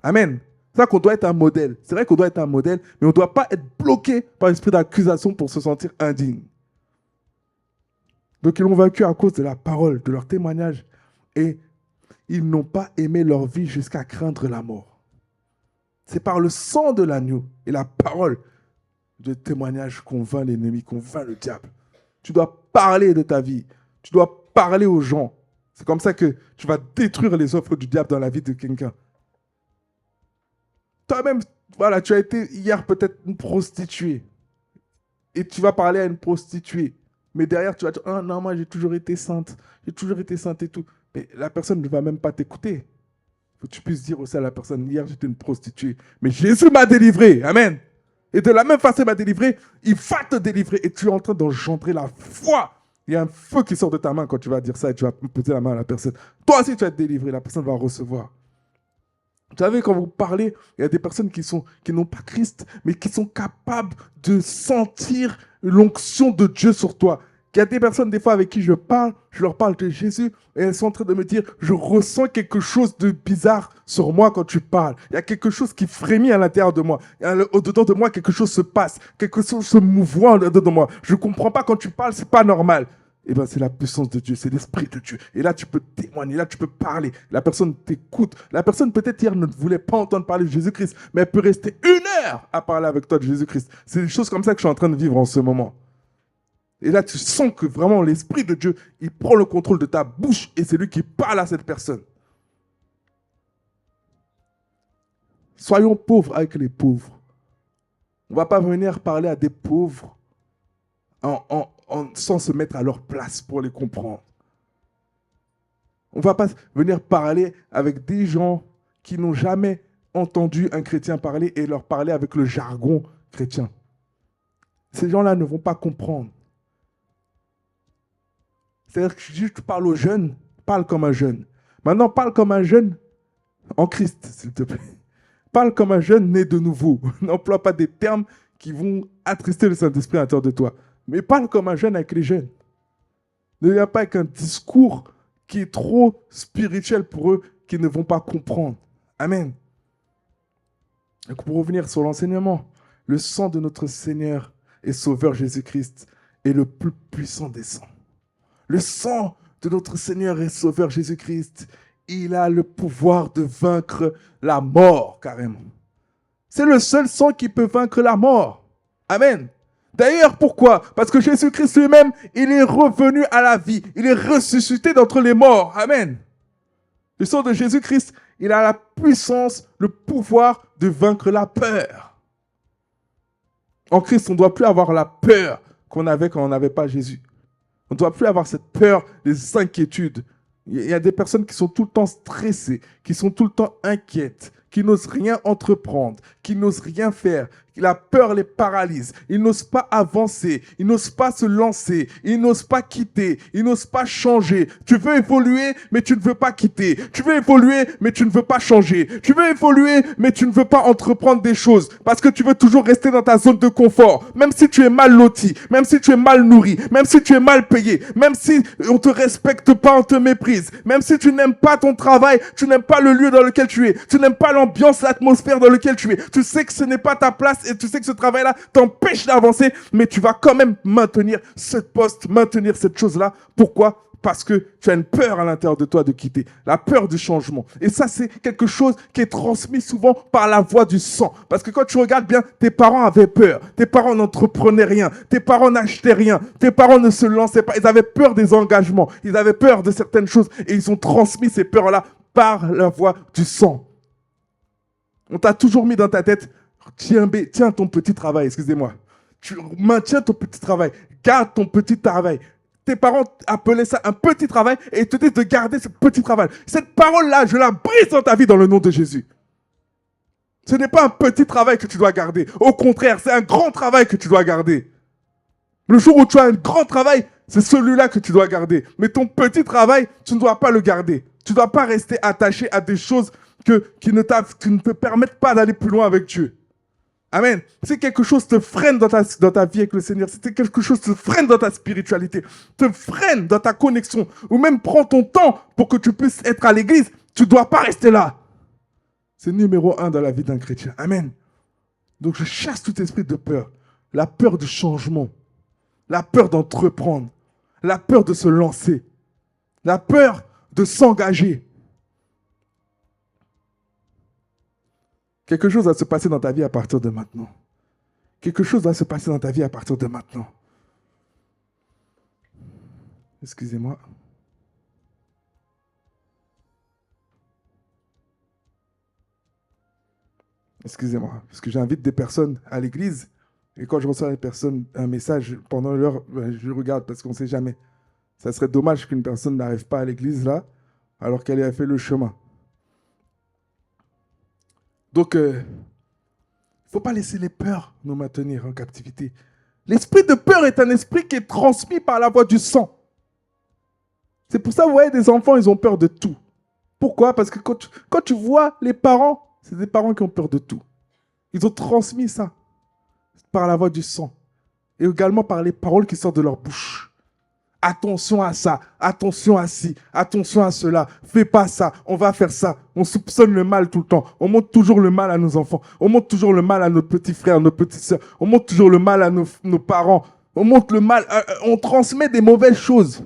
Amen. C'est ça qu'on doit être un modèle. C'est vrai qu'on doit être un modèle, mais on ne doit pas être bloqué par l'esprit d'accusation pour se sentir indigne. Donc ils l'ont vaincu à cause de la parole, de leur témoignage. Et ils n'ont pas aimé leur vie jusqu'à craindre la mort. C'est par le sang de l'agneau et la parole de témoignage qu'on vainc l'ennemi, qu'on vainc le diable. Tu dois parler de ta vie. Tu dois parler aux gens. C'est comme ça que tu vas détruire les offres du diable dans la vie de quelqu'un. Toi-même, voilà, tu as été hier peut-être une prostituée. Et tu vas parler à une prostituée. Mais derrière, tu vas dire, ah non, moi j'ai toujours été sainte. J'ai toujours été sainte et tout. Mais la personne ne va même pas t'écouter. Il faut que tu puisses dire aussi à la personne, hier j'étais une prostituée. Mais Jésus m'a délivré. Amen. Et de la même façon, il m'a délivré, il va te délivrer. Et tu es en train d'engendrer la foi. Il y a un feu qui sort de ta main quand tu vas dire ça et tu vas poser la main à la personne. Toi aussi, tu vas être délivré. La personne va recevoir. Vous savez, quand vous parlez, il y a des personnes qui n'ont pas Christ, mais qui sont capables de sentir l'onction de Dieu sur toi. Il y a des personnes, des fois, avec qui je parle, je leur parle de Jésus, et elles sont en train de me dire, je ressens quelque chose de bizarre sur moi quand tu parles. Il y a quelque chose qui frémit à l'intérieur de moi. Au-dedans de moi, quelque chose se passe. Quelque chose se mouvoie au-dedans de moi. Je ne comprends pas quand tu parles, c'est pas normal. Eh bien, c'est la puissance de Dieu, c'est l'Esprit de Dieu. Et là, tu peux témoigner, là, tu peux parler. La personne t'écoute. La personne, peut-être hier, ne voulait pas entendre parler de Jésus-Christ, mais elle peut rester 1 heure à parler avec toi de Jésus-Christ. C'est des choses comme ça que je suis en train de vivre en ce moment. Et là, tu sens que vraiment l'Esprit de Dieu, il prend le contrôle de ta bouche et c'est lui qui parle à cette personne. Soyons pauvres avec les pauvres. On ne va pas venir parler à des pauvres sans se mettre à leur place pour les comprendre. On ne va pas venir parler avec des gens qui n'ont jamais entendu un chrétien parler et leur parler avec le jargon chrétien. Ces gens-là ne vont pas comprendre. C'est-à-dire que si tu parles aux jeunes, parle comme un jeune. Maintenant, parle comme un jeune en Christ, s'il te plaît. Parle comme un jeune né de nouveau. N'emploie pas des termes qui vont attrister le Saint-Esprit à l'intérieur de toi. Mais parle comme un jeune avec les jeunes. Ne viens pas avec un discours qui est trop spirituel pour eux, qui ne vont pas comprendre. Amen. Donc pour revenir sur l'enseignement, le sang de notre Seigneur et Sauveur Jésus-Christ est le plus puissant des sangs. Le sang de notre Seigneur et Sauveur Jésus-Christ, il a le pouvoir de vaincre la mort, carrément. C'est le seul sang qui peut vaincre la mort. Amen. D'ailleurs, pourquoi? Parce que Jésus-Christ lui-même, il est revenu à la vie. Il est ressuscité d'entre les morts. Amen. Le sang de Jésus-Christ, il a la puissance, le pouvoir de vaincre la peur. En Christ, on ne doit plus avoir la peur qu'on avait quand on n'avait pas Jésus. On ne doit plus avoir cette peur, des inquiétudes. Il y a des personnes qui sont tout le temps stressées, qui sont tout le temps inquiètes, qui n'osent rien entreprendre, qui n'osent rien faire. La peur les paralyse. Ils n'osent pas avancer. Ils n'osent pas se lancer. Ils n'osent pas quitter. Ils n'osent pas changer. Tu veux évoluer, mais tu ne veux pas quitter. Tu veux évoluer, mais tu ne veux pas changer. Tu veux évoluer, mais tu ne veux pas entreprendre des choses parce que tu veux toujours rester dans ta zone de confort. Même si tu es mal loti, même si tu es mal nourri, même si tu es mal payé, même si on te respecte pas, on te méprise, même si tu n'aimes pas ton travail, tu n'aimes pas le lieu dans lequel tu es, tu n'aimes pas l'ambiance, l'atmosphère dans laquelle tu es. Tu sais que ce n'est pas ta place et tu sais que ce travail-là t'empêche d'avancer, mais tu vas quand même maintenir ce poste, maintenir cette chose-là. Pourquoi? Parce que tu as une peur à l'intérieur de toi de quitter, la peur du changement. Et ça, c'est quelque chose qui est transmis souvent par la voie du sang. Parce que quand tu regardes bien, tes parents avaient peur. Tes parents n'entreprenaient rien. Tes parents n'achetaient rien. Tes parents ne se lançaient pas. Ils avaient peur des engagements. Ils avaient peur de certaines choses. Et ils ont transmis ces peurs-là par la voie du sang. On t'a toujours mis dans ta tête, tiens ton petit travail, excusez-moi. Tu maintiens ton petit travail. Garde ton petit travail. Tes parents appelaient ça un petit travail et ils te disent de garder ce petit travail. Cette parole-là, je la brise dans ta vie dans le nom de Jésus. Ce n'est pas un petit travail que tu dois garder. Au contraire, c'est un grand travail que tu dois garder. Le jour où tu as un grand travail, c'est celui-là que tu dois garder. Mais ton petit travail, tu ne dois pas le garder. Tu ne dois pas rester attaché à des choses qui ne te permettent pas d'aller plus loin avec Dieu. Amen. Si quelque chose te freine dans ta vie avec le Seigneur, si quelque chose te freine dans ta spiritualité, te freine dans ta connexion, ou même prends ton temps pour que tu puisses être à l'église, tu ne dois pas rester là. C'est numéro 1 dans la vie d'un chrétien. Amen. Donc je chasse tout esprit de peur. La peur du changement. La peur d'entreprendre. La peur de se lancer. La peur de s'engager. Quelque chose va se passer dans ta vie à partir de maintenant. Quelque chose va se passer dans ta vie à partir de maintenant. Excusez-moi. Excusez-moi, parce que j'invite des personnes à l'église et quand je reçois un message pendant l'heure, je regarde parce qu'on ne sait jamais. Ça serait dommage qu'une personne n'arrive pas à l'église là alors qu'elle a fait le chemin. Donc, il ne faut pas laisser les peurs nous maintenir en captivité. L'esprit de peur est un esprit qui est transmis par la voie du sang. C'est pour ça, vous voyez, des enfants, ils ont peur de tout. Pourquoi? Parce que quand tu vois les parents, c'est des parents qui ont peur de tout. Ils ont transmis ça par la voie du sang et également par les paroles qui sortent de leur bouche. Attention à ça, attention à ci, attention à cela, fais pas ça, on va faire ça. On soupçonne le mal tout le temps. On montre toujours le mal à nos enfants. On montre toujours le mal à nos petits frères, nos petites sœurs. On montre toujours le mal à nos parents. On montre le mal, on transmet des mauvaises choses.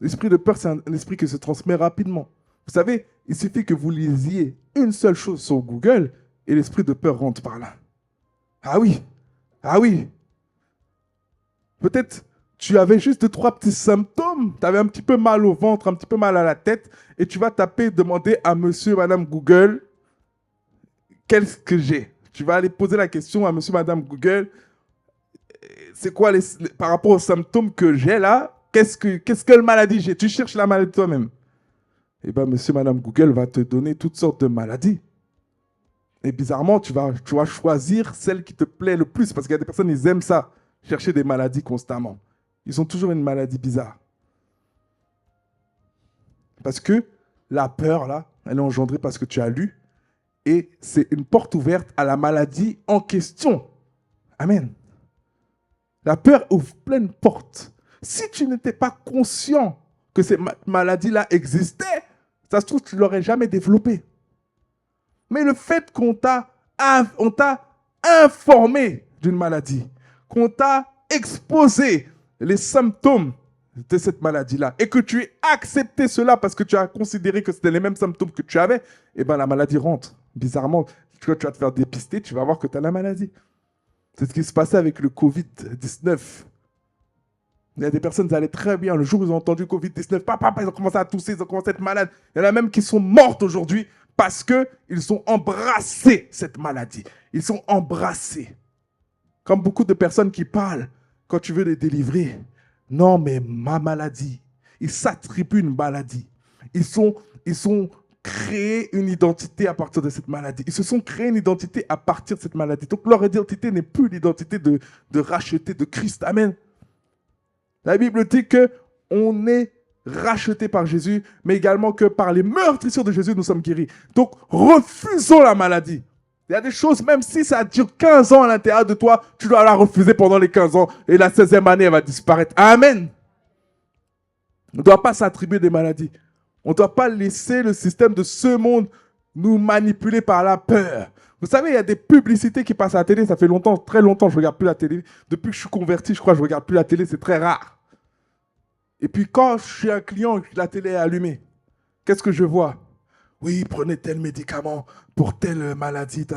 L'esprit de peur, c'est un esprit qui se transmet rapidement. Vous savez, il suffit que vous lisiez une seule chose sur Google et l'esprit de peur rentre par là. Ah oui, ah oui. Peut-être tu avais juste 2-3 petits symptômes, tu avais un petit peu mal au ventre, un petit peu mal à la tête, et tu vas taper, demander à monsieur, madame Google, qu'est-ce que j'ai? Tu vas aller poser la question à monsieur, madame Google, c'est quoi par rapport aux symptômes que j'ai là, quelle maladie j'ai? Tu cherches la maladie toi-même. Eh bien, monsieur, madame Google va te donner toutes sortes de maladies. Et bizarrement, tu vas choisir celle qui te plaît le plus, parce qu'il y a des personnes, ils aiment ça, chercher des maladies constamment. Ils ont toujours une maladie bizarre. Parce que la peur, là, elle est engendrée parce que tu as lu, et c'est une porte ouverte à la maladie en question. Amen. La peur ouvre plein de portes. Si tu n'étais pas conscient que cette maladie-là existait, ça se trouve, tu ne l'aurais jamais développée. Mais le fait qu'on t'a informé d'une maladie, qu'on t'a exposé les symptômes de cette maladie-là, et que tu aies accepté cela parce que tu as considéré que c'était les mêmes symptômes que tu avais, eh bien la maladie rentre. Bizarrement, quand tu vas te faire dépister, tu vas voir que tu as la maladie. C'est ce qui se passait avec le Covid-19. Il y a des personnes qui allaient très bien. Le jour où ils ont entendu Covid-19, ils ont commencé à tousser, ils ont commencé à être malades. Il y en a même qui sont mortes aujourd'hui parce qu'ils ont embrassé cette maladie. Ils sont embrassés. Comme beaucoup de personnes qui parlent quand tu veux les délivrer. Non, mais ma maladie. Ils s'attribuent une maladie. Ils sont créés une identité à partir de cette maladie. Ils se sont créés une identité à partir de cette maladie. Donc leur identité n'est plus l'identité de racheté de Christ. Amen. La Bible dit qu'on est racheté par Jésus, mais également que par les meurtrissures de Jésus, nous sommes guéris. Donc refusons la maladie. Il y a des choses, même si ça dure 15 ans à l'intérieur de toi, tu dois la refuser pendant les 15 ans et la 16e année, elle va disparaître. Amen. On ne doit pas s'attribuer des maladies. On ne doit pas laisser le système de ce monde nous manipuler par la peur. Vous savez, il y a des publicités qui passent à la télé. Ça fait longtemps, très longtemps, je ne regarde plus la télé. Depuis que je suis converti, je crois que je ne regarde plus la télé. C'est très rare. Et puis quand je suis un client et que la télé est allumée, qu'est-ce que je vois? Oui, prenez tel médicament pour telle maladie.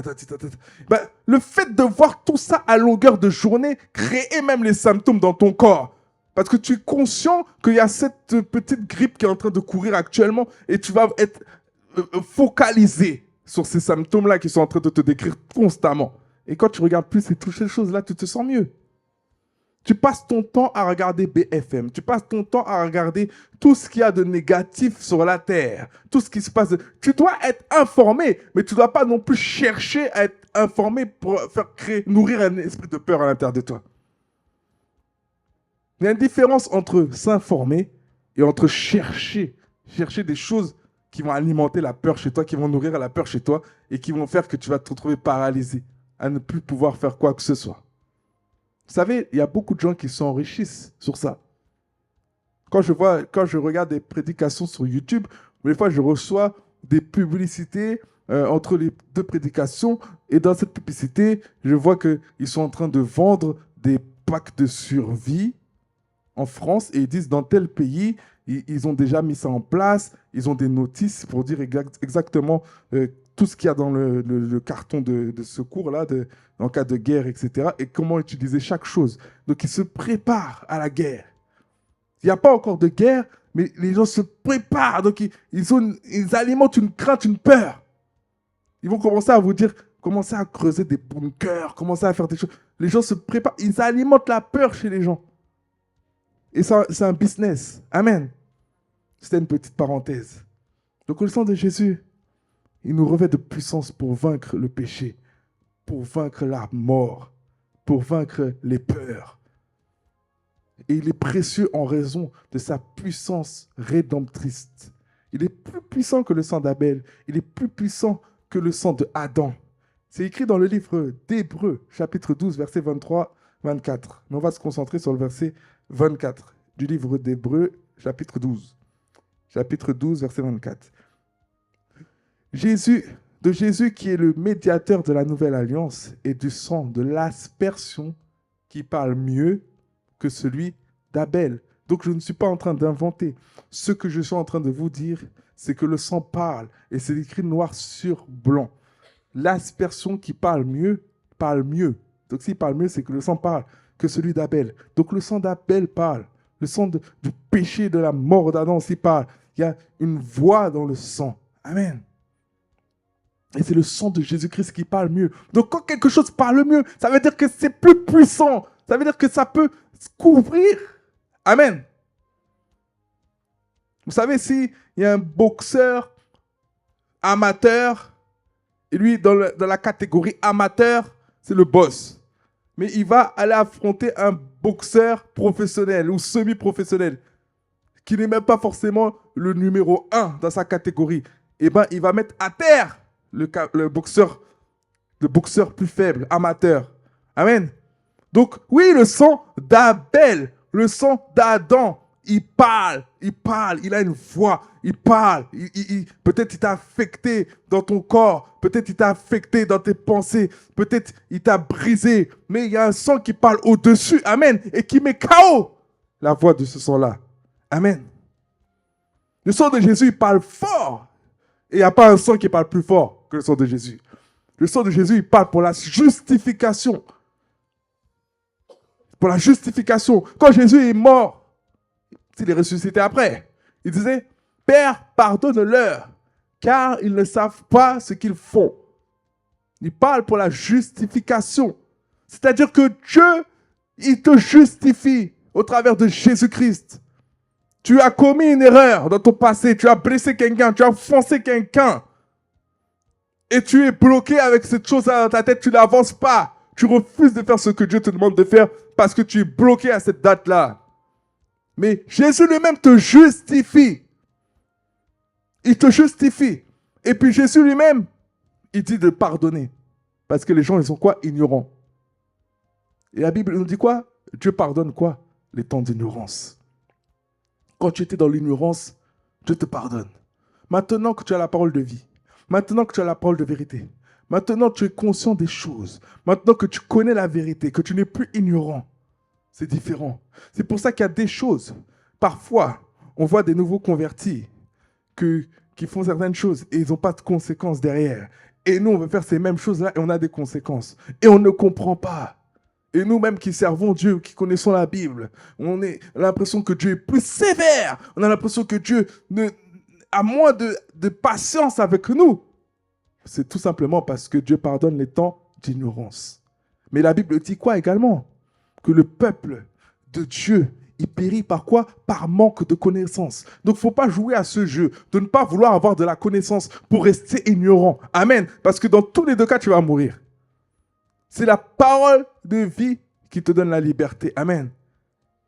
Ben, le fait de voir tout ça à longueur de journée, créer même les symptômes dans ton corps. Parce que tu es conscient qu'il y a cette petite grippe qui est en train de courir actuellement et tu vas être focalisé sur ces symptômes-là qui sont en train de te décrire constamment. Et quand tu regardes plus ces choses-là, tu te sens mieux. Tu passes ton temps à regarder BFM. Tu passes ton temps à regarder tout ce qu'il y a de négatif sur la Terre. Tout ce qui se passe. Tu dois être informé, mais tu ne dois pas non plus chercher à être informé pour nourrir un esprit de peur à l'intérieur de toi. Il y a une différence entre s'informer et entre chercher des choses qui vont alimenter la peur chez toi, qui vont nourrir la peur chez toi et qui vont faire que tu vas te retrouver paralysé, à ne plus pouvoir faire quoi que ce soit. Vous savez, il y a beaucoup de gens qui s'enrichissent sur ça. Quand je regarde des prédications sur YouTube, des fois je reçois des publicités entre les deux prédications et dans cette publicité, je vois qu'ils sont en train de vendre des packs de survie en France et ils disent dans tel pays, ils ont déjà mis ça en place, ils ont des notices pour dire exactement tout ce qu'il y a dans le carton de secours là, en cas de guerre, etc. et comment utiliser chaque chose. Donc ils se préparent à la guerre. Il n'y a pas encore de guerre, mais les gens se préparent. Donc ils alimentent une crainte, une peur. Ils vont commencer à vous dire, commencer à creuser des bunkers, commencer à faire des choses. Les gens se préparent, ils alimentent la peur chez les gens. Et ça, c'est un business. Amen. C'était une petite parenthèse. Donc le sang de Jésus, il nous revêt de puissance pour vaincre le péché, pour vaincre la mort, pour vaincre les peurs. Et il est précieux en raison de sa puissance rédemptrice. Il est plus puissant que le sang d'Abel. Il est plus puissant que le sang de Adam. C'est écrit dans le livre d'Hébreux, chapitre 12, versets 23-24. Mais on va se concentrer sur le verset 24 du livre d'Hébreux, chapitre 12. Chapitre 12, verset 24. Jésus qui est le médiateur de la nouvelle alliance et du sang de l'aspersion qui parle mieux que celui d'Abel. Donc je ne suis pas en train d'inventer. Ce que je suis en train de vous dire, c'est que le sang parle et c'est écrit noir sur blanc. L'aspersion qui parle mieux, parle mieux. Donc s'il parle mieux, c'est que le sang parle que celui d'Abel. Donc le sang d'Abel parle. Le sang du péché, de la mort d'Adam aussi parle. Il y a une voix dans le sang. Amen. Et c'est le sang de Jésus-Christ qui parle mieux. Donc quand quelque chose parle mieux, ça veut dire que c'est plus puissant. Ça veut dire que ça peut couvrir. Amen. Vous savez, s'il y a un boxeur amateur, et lui, dans la catégorie amateur, c'est le boss. Mais il va aller affronter un boxeur professionnel ou semi-professionnel qui n'est même pas forcément le numéro 1 dans sa catégorie. Eh bien, il va mettre à terre le boxeur plus faible, amateur. Amen. Donc, oui, le sang d'Abel, le sang d'Adam, il parle, il a une voix, il parle. Peut-être il t'a affecté dans ton corps, peut-être il t'a affecté dans tes pensées, peut-être il t'a brisé, mais il y a un sang qui parle au-dessus, amen, et qui met KO la voix de ce sang-là. Amen. Le sang de Jésus, il parle fort. Et il n'y a pas un sang qui parle plus fort que le sang de Jésus. Le sang de Jésus, il parle pour la justification. Pour la justification. Quand Jésus est mort, il est ressuscité après. Il disait, Père, pardonne-leur, car ils ne savent pas ce qu'ils font. Il parle pour la justification. C'est-à-dire que Dieu, il te justifie au travers de Jésus-Christ. Tu as commis une erreur dans ton passé, tu as blessé quelqu'un, tu as offensé quelqu'un. Et tu es bloqué avec cette chose-là dans ta tête, tu n'avances pas. Tu refuses de faire ce que Dieu te demande de faire parce que tu es bloqué à cette date-là. Mais Jésus lui-même te justifie. Il te justifie. Et puis Jésus lui-même, il dit de pardonner. Parce que les gens, ils sont quoi? Ignorants. Et la Bible nous dit quoi? Dieu pardonne quoi? Les temps d'ignorance. Quand tu étais dans l'ignorance, Dieu te pardonne. Maintenant que tu as la parole de vie, maintenant que tu as la parole de vérité, maintenant que tu es conscient des choses, maintenant que tu connais la vérité, que tu n'es plus ignorant, c'est différent. C'est pour ça qu'il y a des choses. Parfois, on voit des nouveaux convertis qui font certaines choses et ils n'ont pas de conséquences derrière. Et nous, on veut faire ces mêmes choses-là et on a des conséquences. Et on ne comprend pas. Et nous-mêmes qui servons Dieu, qui connaissons la Bible, on a l'impression que Dieu est plus sévère. On a l'impression que Dieu a moins de patience avec nous. C'est tout simplement parce que Dieu pardonne les temps d'ignorance. Mais la Bible dit quoi également? Que le peuple de Dieu, il périt par quoi? Par manque de connaissance. Donc, il ne faut pas jouer à ce jeu, de ne pas vouloir avoir de la connaissance pour rester ignorant. Amen. Parce que dans tous les deux cas, tu vas mourir. C'est la parole de vie qui te donne la liberté. Amen.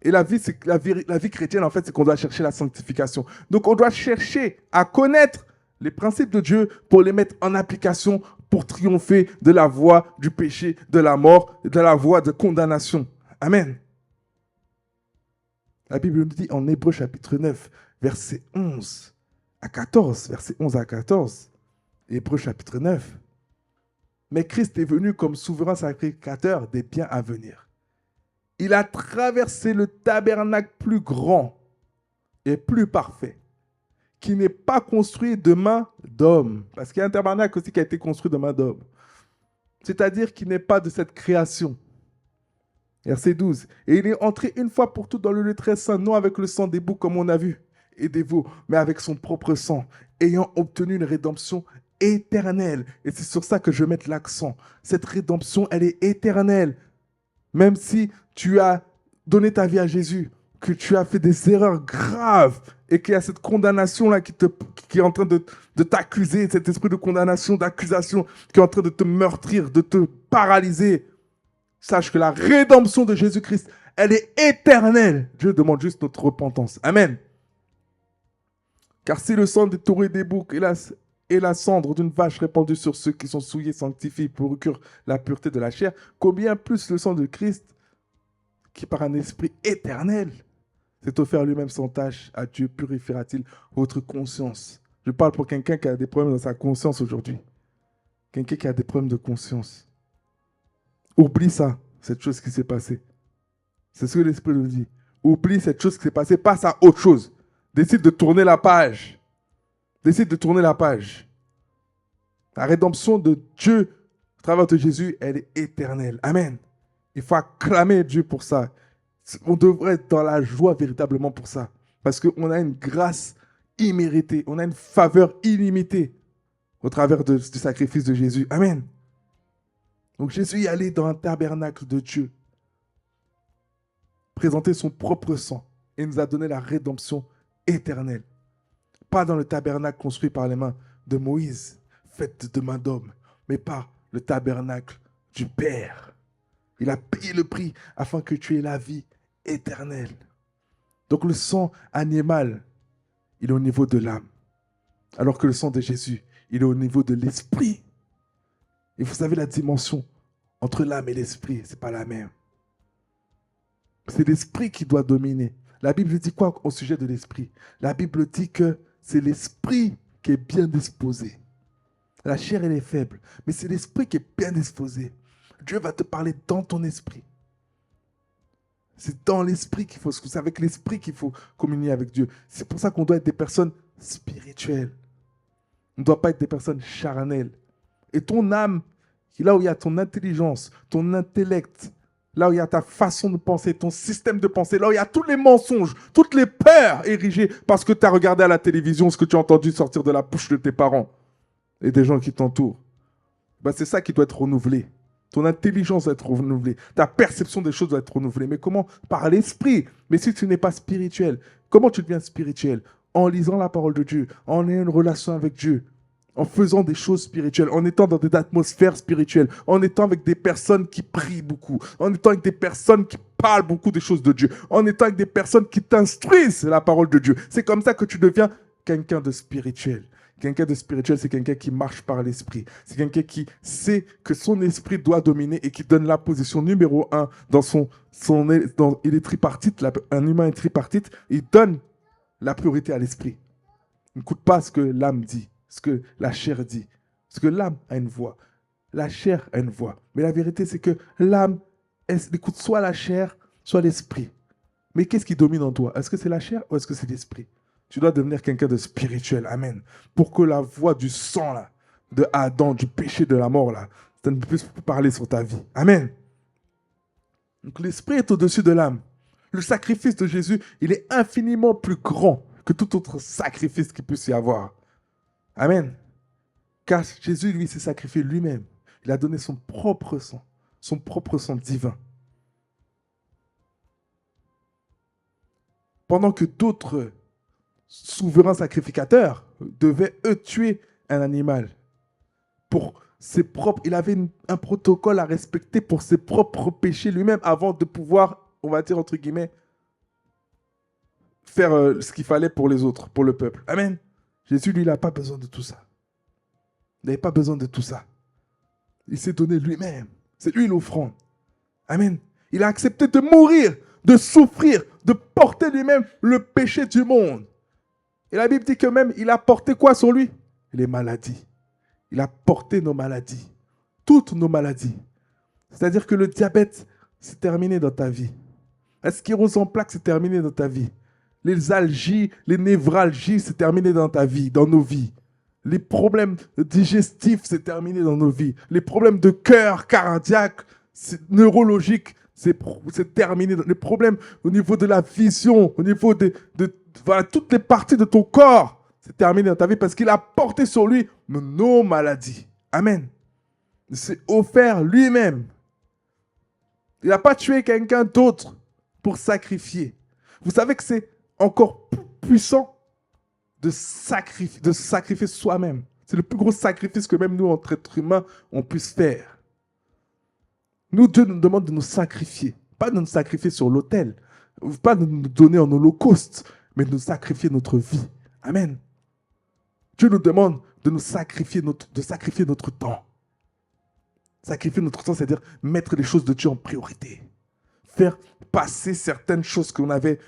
Et la vie chrétienne, en fait, c'est qu'on doit chercher la sanctification. Donc, on doit chercher à connaître les principes de Dieu pour les mettre en application, pour triompher de la voie du péché, de la mort, de la voie de condamnation. Amen. La Bible nous dit en Hébreux chapitre 9, verset 11 à 14, verset 11 à 14, Hébreux chapitre 9. Mais Christ est venu comme souverain sacrificateur des biens à venir. Il a traversé le tabernacle plus grand et plus parfait, qui n'est pas construit de main d'homme. Parce qu'il y a un tabernacle aussi qui a été construit de main d'homme. C'est-à-dire qu'il n'est pas de cette création. Verset 12. Et il est entré une fois pour toutes dans le lieu très saint, non avec le sang des boucs comme on a vu, et des veaux, mais avec son propre sang, ayant obtenu une rédemption éternelle. Et c'est sur ça que je vais mettre l'accent. Cette rédemption, elle est éternelle. Même si tu as donné ta vie à Jésus, que tu as fait des erreurs graves et qu'il y a cette condamnation-là qui est en train de t'accuser, cet esprit de condamnation, d'accusation qui est en train de te meurtrir, de te paralyser, sache que la rédemption de Jésus-Christ, elle est éternelle. Dieu demande juste notre repentance. Amen. Car si le sang des taureaux et des boucs et la cendre d'une vache répandue sur ceux qui sont souillés sanctifient pour recourir la pureté de la chair, combien plus le sang de Christ, qui par un esprit éternel s'est offert lui-même sans tâche à Dieu, purifiera-t-il votre conscience? Je parle pour quelqu'un qui a des problèmes dans sa conscience aujourd'hui. Quelqu'un qui a des problèmes de conscience. Oublie ça, cette chose qui s'est passée. C'est ce que l'Esprit nous dit. Oublie cette chose qui s'est passée, passe à autre chose. Décide de tourner la page. Décide de tourner la page. La rédemption de Dieu à travers de Jésus, elle est éternelle. Amen. Il faut acclamer Dieu pour ça. On devrait être dans la joie véritablement pour ça. Parce qu'on a une grâce imméritée. On a une faveur illimitée au travers du sacrifice de Jésus. Amen. Donc Jésus est allé dans un tabernacle de Dieu, présenter son propre sang et nous a donné la rédemption éternelle. Pas dans le tabernacle construit par les mains de Moïse, fait de main d'homme, mais par le tabernacle du Père. Il a payé le prix afin que tu aies la vie éternelle. Donc le sang animal, il est au niveau de l'âme, alors que le sang de Jésus, il est au niveau de l'esprit. Et vous savez, la dimension entre l'âme et l'esprit, ce n'est pas la même. C'est l'esprit qui doit dominer. La Bible dit quoi au sujet de l'esprit? La Bible dit que c'est l'esprit qui est bien disposé. La chair, elle est faible, mais c'est l'esprit qui est bien disposé. Dieu va te parler dans ton esprit. C'est dans l'esprit qu'il faut, c'est avec l'esprit qu'il faut communier avec Dieu. C'est pour ça qu'on doit être des personnes spirituelles. On ne doit pas être des personnes charnelles. Et ton âme, là où il y a ton intelligence, ton intellect, là où il y a ta façon de penser, ton système de pensée, là où il y a tous les mensonges, toutes les peurs érigées parce que tu as regardé à la télévision ce que tu as entendu sortir de la bouche de tes parents et des gens qui t'entourent. Ben, c'est ça qui doit être renouvelé. Ton intelligence doit être renouvelée. Ta perception des choses doit être renouvelée. Mais comment? Par l'esprit. Mais si tu n'es pas spirituel, comment tu deviens spirituel? En lisant la parole de Dieu, en ayant une relation avec Dieu, en faisant des choses spirituelles, en étant dans des atmosphères spirituelles, en étant avec des personnes qui prient beaucoup, en étant avec des personnes qui parlent beaucoup des choses de Dieu, en étant avec des personnes qui t'instruisent la parole de Dieu. C'est comme ça que tu deviens quelqu'un de spirituel. Quelqu'un de spirituel, c'est quelqu'un qui marche par l'esprit. C'est quelqu'un qui sait que son esprit doit dominer et qui donne la position numéro 1 dans il est tripartite, un humain est tripartite, il donne la priorité à l'esprit. Il n'écoute pas ce que l'âme dit, ce que la chair dit. Parce que l'âme a une voix, la chair a une voix. Mais la vérité, c'est que l'âme écoute soit la chair, soit l'esprit. Mais qu'est-ce qui domine en toi? Est-ce que c'est la chair ou est-ce que c'est l'esprit? Tu dois devenir quelqu'un de spirituel. Amen. Pour que la voix du sang, là, de Adam, du péché, de la mort, là, ça ne puisse plus parler sur ta vie. Amen. Donc l'esprit est au-dessus de l'âme. Le sacrifice de Jésus, il est infiniment plus grand que tout autre sacrifice qu'il puisse y avoir. Amen. Car Jésus, lui, s'est sacrifié lui-même. Il a donné son propre sang divin. Pendant que d'autres souverains sacrificateurs devaient, eux, tuer un animal pour ses propres... Il avait un protocole à respecter pour ses propres péchés lui-même avant de pouvoir, on va dire, entre guillemets, faire ce qu'il fallait pour les autres, pour le peuple. Amen. Jésus, lui, il n'a pas besoin de tout ça. Il n'avait pas besoin de tout ça. Il s'est donné lui-même. C'est lui l'offrande. Amen. Il a accepté de mourir, de souffrir, de porter lui-même le péché du monde. Et la Bible dit que même, il a porté quoi sur lui? Les maladies. Il a porté nos maladies. Toutes nos maladies. C'est-à-dire que le diabète, c'est terminé dans ta vie. La sclérose en plaques, c'est terminé dans ta vie. Les algies, les névralgies, c'est terminé dans ta vie, dans nos vies. Les problèmes digestifs, c'est terminé dans nos vies. Les problèmes de cœur, cardiaque, neurologiques, c'est terminé. Les problèmes au niveau de la vision, au niveau de voilà, toutes les parties de ton corps, c'est terminé dans ta vie parce qu'il a porté sur lui nos maladies. Amen. Il s'est offert lui-même. Il n'a pas tué quelqu'un d'autre pour sacrifier. Vous savez que c'est encore plus puissant de sacrifier soi-même. C'est le plus gros sacrifice que même nous, en tant qu'êtres humains, on puisse faire. Nous, Dieu nous demande de nous sacrifier. Pas de nous sacrifier sur l'autel. Pas de nous donner en holocauste, mais de nous sacrifier notre vie. Amen. Dieu nous demande de nous sacrifier notre temps. Sacrifier notre temps, c'est-à-dire mettre les choses de Dieu en priorité. Faire passer certaines choses qu'on avait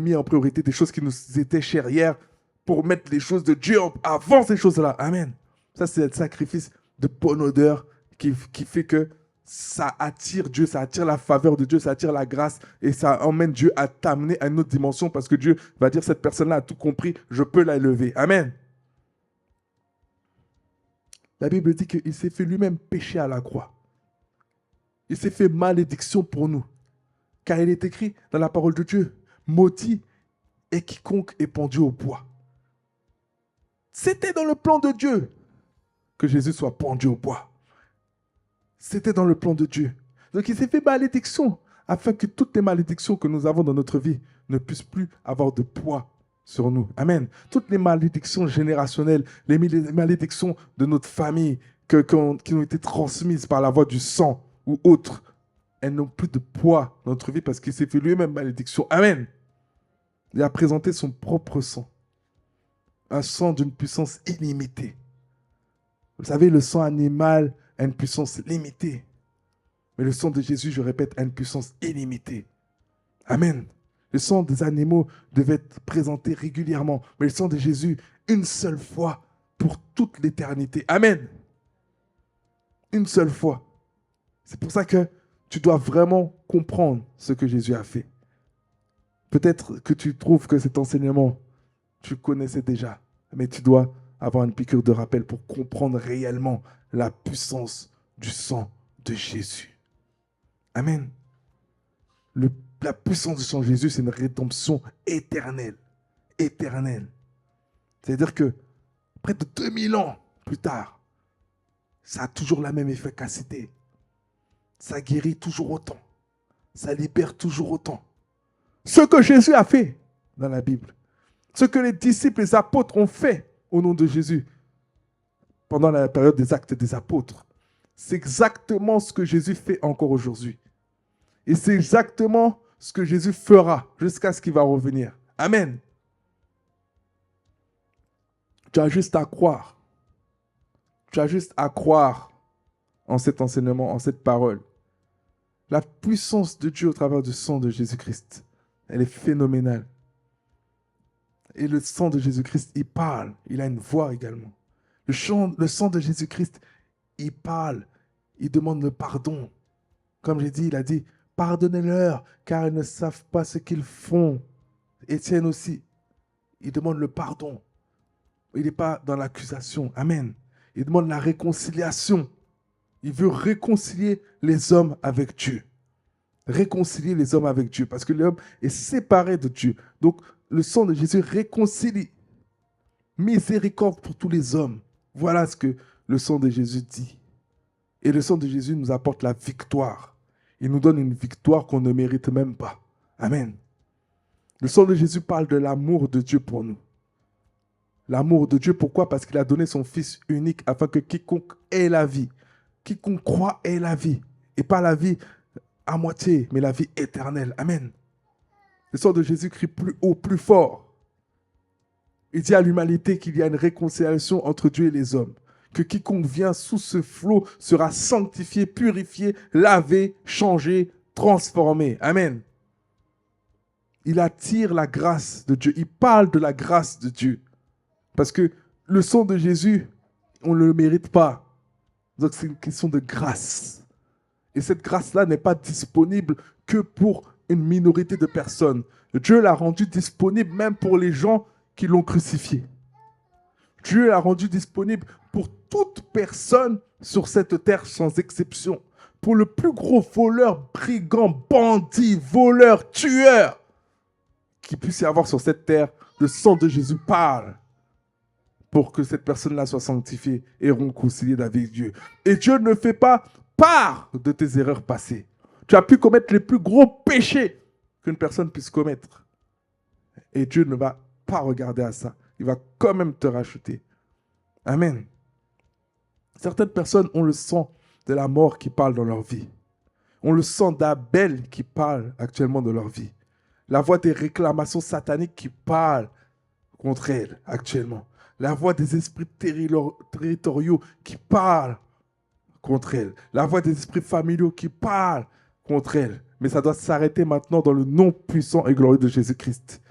mis en priorité, des choses qui nous étaient chères hier, pour mettre les choses de Dieu avant ces choses-là. Amen. Ça, c'est le sacrifice de bonne odeur qui fait que ça attire Dieu, ça attire la faveur de Dieu, ça attire la grâce et ça emmène Dieu à t'amener à une autre dimension parce que Dieu va dire, cette personne-là a tout compris, je peux la élever. Amen. La Bible dit qu'il s'est fait lui-même pécher à la croix. Il s'est fait malédiction pour nous. Car il est écrit dans la parole de Dieu, maudit est quiconque est pendu au bois. C'était dans le plan de Dieu que Jésus soit pendu au bois. C'était dans le plan de Dieu. Donc il s'est fait malédiction afin que toutes les malédictions que nous avons dans notre vie ne puissent plus avoir de poids sur nous. Amen. Toutes les malédictions générationnelles, les malédictions de notre famille qui ont été transmises par la voie du sang ou autres, elles n'ont plus de poids dans notre vie parce qu'il s'est fait lui-même malédiction. Amen. Il a présenté son propre sang. Un sang d'une puissance illimitée. Vous savez, le sang animal a une puissance limitée. Mais le sang de Jésus, je répète, a une puissance illimitée. Amen. Le sang des animaux devait être présenté régulièrement. Mais le sang de Jésus, une seule fois pour toute l'éternité. Amen. Une seule fois. C'est pour ça que tu dois vraiment comprendre ce que Jésus a fait. Peut-être que tu trouves que cet enseignement, tu connaissais déjà. Mais tu dois avoir une piqûre de rappel pour comprendre réellement la puissance du sang de Jésus. Amen. La puissance du sang de Jésus, c'est une rédemption éternelle. Éternelle. C'est-à-dire que près de 2000 ans plus tard, ça a toujours la même efficacité. Ça guérit toujours autant. Ça libère toujours autant. Ce que Jésus a fait dans la Bible, ce que les disciples, les apôtres ont fait au nom de Jésus pendant la période des actes des apôtres, c'est exactement ce que Jésus fait encore aujourd'hui. Et c'est exactement ce que Jésus fera jusqu'à ce qu'il va revenir. Amen. Tu as juste à croire. Tu as juste à croire en cet enseignement, en cette parole. La puissance de Dieu au travers du sang de Jésus-Christ, elle est phénoménale. Et le sang de Jésus-Christ, il parle. Il a une voix également. Le sang de Jésus-Christ, il parle. Il demande le pardon. Comme j'ai dit, il a dit, pardonnez-leur, car ils ne savent pas ce qu'ils font. Étienne aussi, il demande le pardon. Il n'est pas dans l'accusation. Amen. Il demande la réconciliation. Il veut réconcilier les hommes avec Dieu. Réconcilier les hommes avec Dieu. Parce que l'homme est séparé de Dieu. Donc, le sang de Jésus réconcilie. Miséricorde pour tous les hommes. Voilà ce que le sang de Jésus dit. Et le sang de Jésus nous apporte la victoire. Il nous donne une victoire qu'on ne mérite même pas. Amen. Le sang de Jésus parle de l'amour de Dieu pour nous. L'amour de Dieu, pourquoi? Parce qu'il a donné son Fils unique afin que quiconque ait la vie, quiconque croit ait la vie. Et pas la vie à moitié, mais la vie éternelle. Amen. Le sang de Jésus crie plus haut, plus fort. Il dit à l'humanité qu'il y a une réconciliation entre Dieu et les hommes. Que quiconque vient sous ce flot sera sanctifié, purifié, lavé, changé, transformé. Amen. Il attire la grâce de Dieu. Il parle de la grâce de Dieu. Parce que le sang de Jésus, on ne le mérite pas. Donc c'est une question de grâce. Et cette grâce-là n'est pas disponible que pour une minorité de personnes. Dieu l'a rendu disponible même pour les gens qui l'ont crucifié. Dieu l'a rendu disponible pour toute personne sur cette terre sans exception. Pour le plus gros voleur, brigand, bandit, voleur, tueur qui puisse y avoir sur cette terre, le sang de Jésus parle. pour que cette personne-là soit sanctifiée et réconciliée avec Dieu. Et Dieu ne fait pas part de tes erreurs passées. Tu as pu commettre les plus gros péchés qu'une personne puisse commettre. Et Dieu ne va pas regarder à ça. Il va quand même te racheter. Amen. Certaines personnes ont le sang de la mort qui parle dans leur vie. On le sent d'Abel qui parle actuellement de leur vie. La voix des réclamations sataniques qui parlent contre elles actuellement. La voix des esprits territoriaux qui parlent contre elles. La voix des esprits familiaux qui parlent contre elles. Mais ça doit s'arrêter maintenant dans le nom puissant et glorieux de Jésus-Christ.